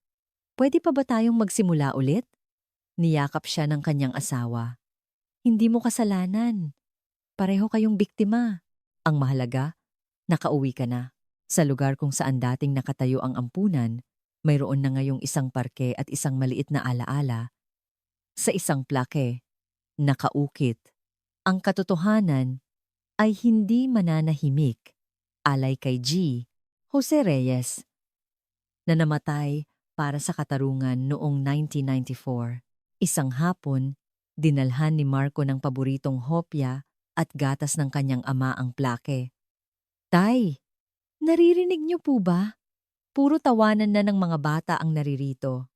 A: Pwede pa ba tayong magsimula ulit? Niyakap siya ng kanyang asawa. Hindi mo kasalanan. Pareho kayong biktima. Ang mahalaga, nakauwi ka na. Sa lugar kung saan dating nakatayo ang ampunan, mayroon na ngayong isang parke at isang maliit na alaala. Sa isang plake, nakaukit. Ang katotohanan ay hindi mananahimik. Alay kay G. Jose Reyes, na namatay para sa katarungan noong 1994. Isang hapon, dinalhan ni Marco ng paboritong hopya at gatas ng kanyang ama ang plake. Tay, naririnig niyo po ba? Puro tawanan na ng mga bata ang naririto.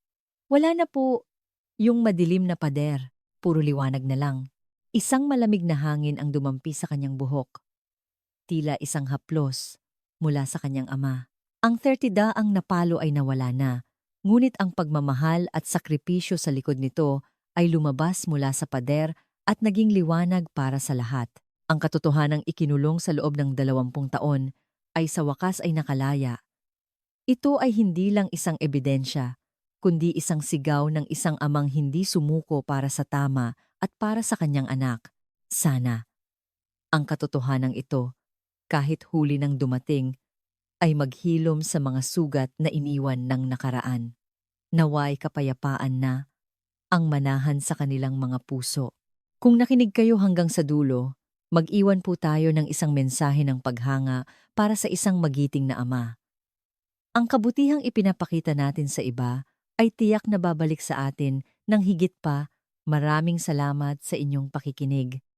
A: Wala na po yung madilim na pader, puro liwanag na lang. Isang malamig na hangin ang dumampi sa kanyang buhok. Tila isang haplos mula sa kanyang ama. Ang 30 daang napalo ay nawala na, ngunit ang pagmamahal at sakripisyo sa likod nito ay lumabas mula sa pader at naging liwanag para sa lahat. Ang katotohanang ikinulong sa loob ng 20 taon ay sa wakas ay nakalaya. Ito ay hindi lang isang ebidensya, kundi isang sigaw ng isang amang hindi sumuko para sa tama at para sa kanyang anak. Sana ang katotohanang ito, kahit huli nang dumating, ay maghilom sa mga sugat na iniwan ng nakaraan. Naway kapayapaan na ang manahan sa kanilang mga puso. Kung nakinig kayo hanggang sa dulo, mag-iwan po tayo ng isang mensahe ng paghanga para sa isang magiting na ama. Ang kabutihang ipinapakita natin sa iba ay tiyak na babalik sa atin ng higit pa. Maraming salamat sa inyong pakikinig.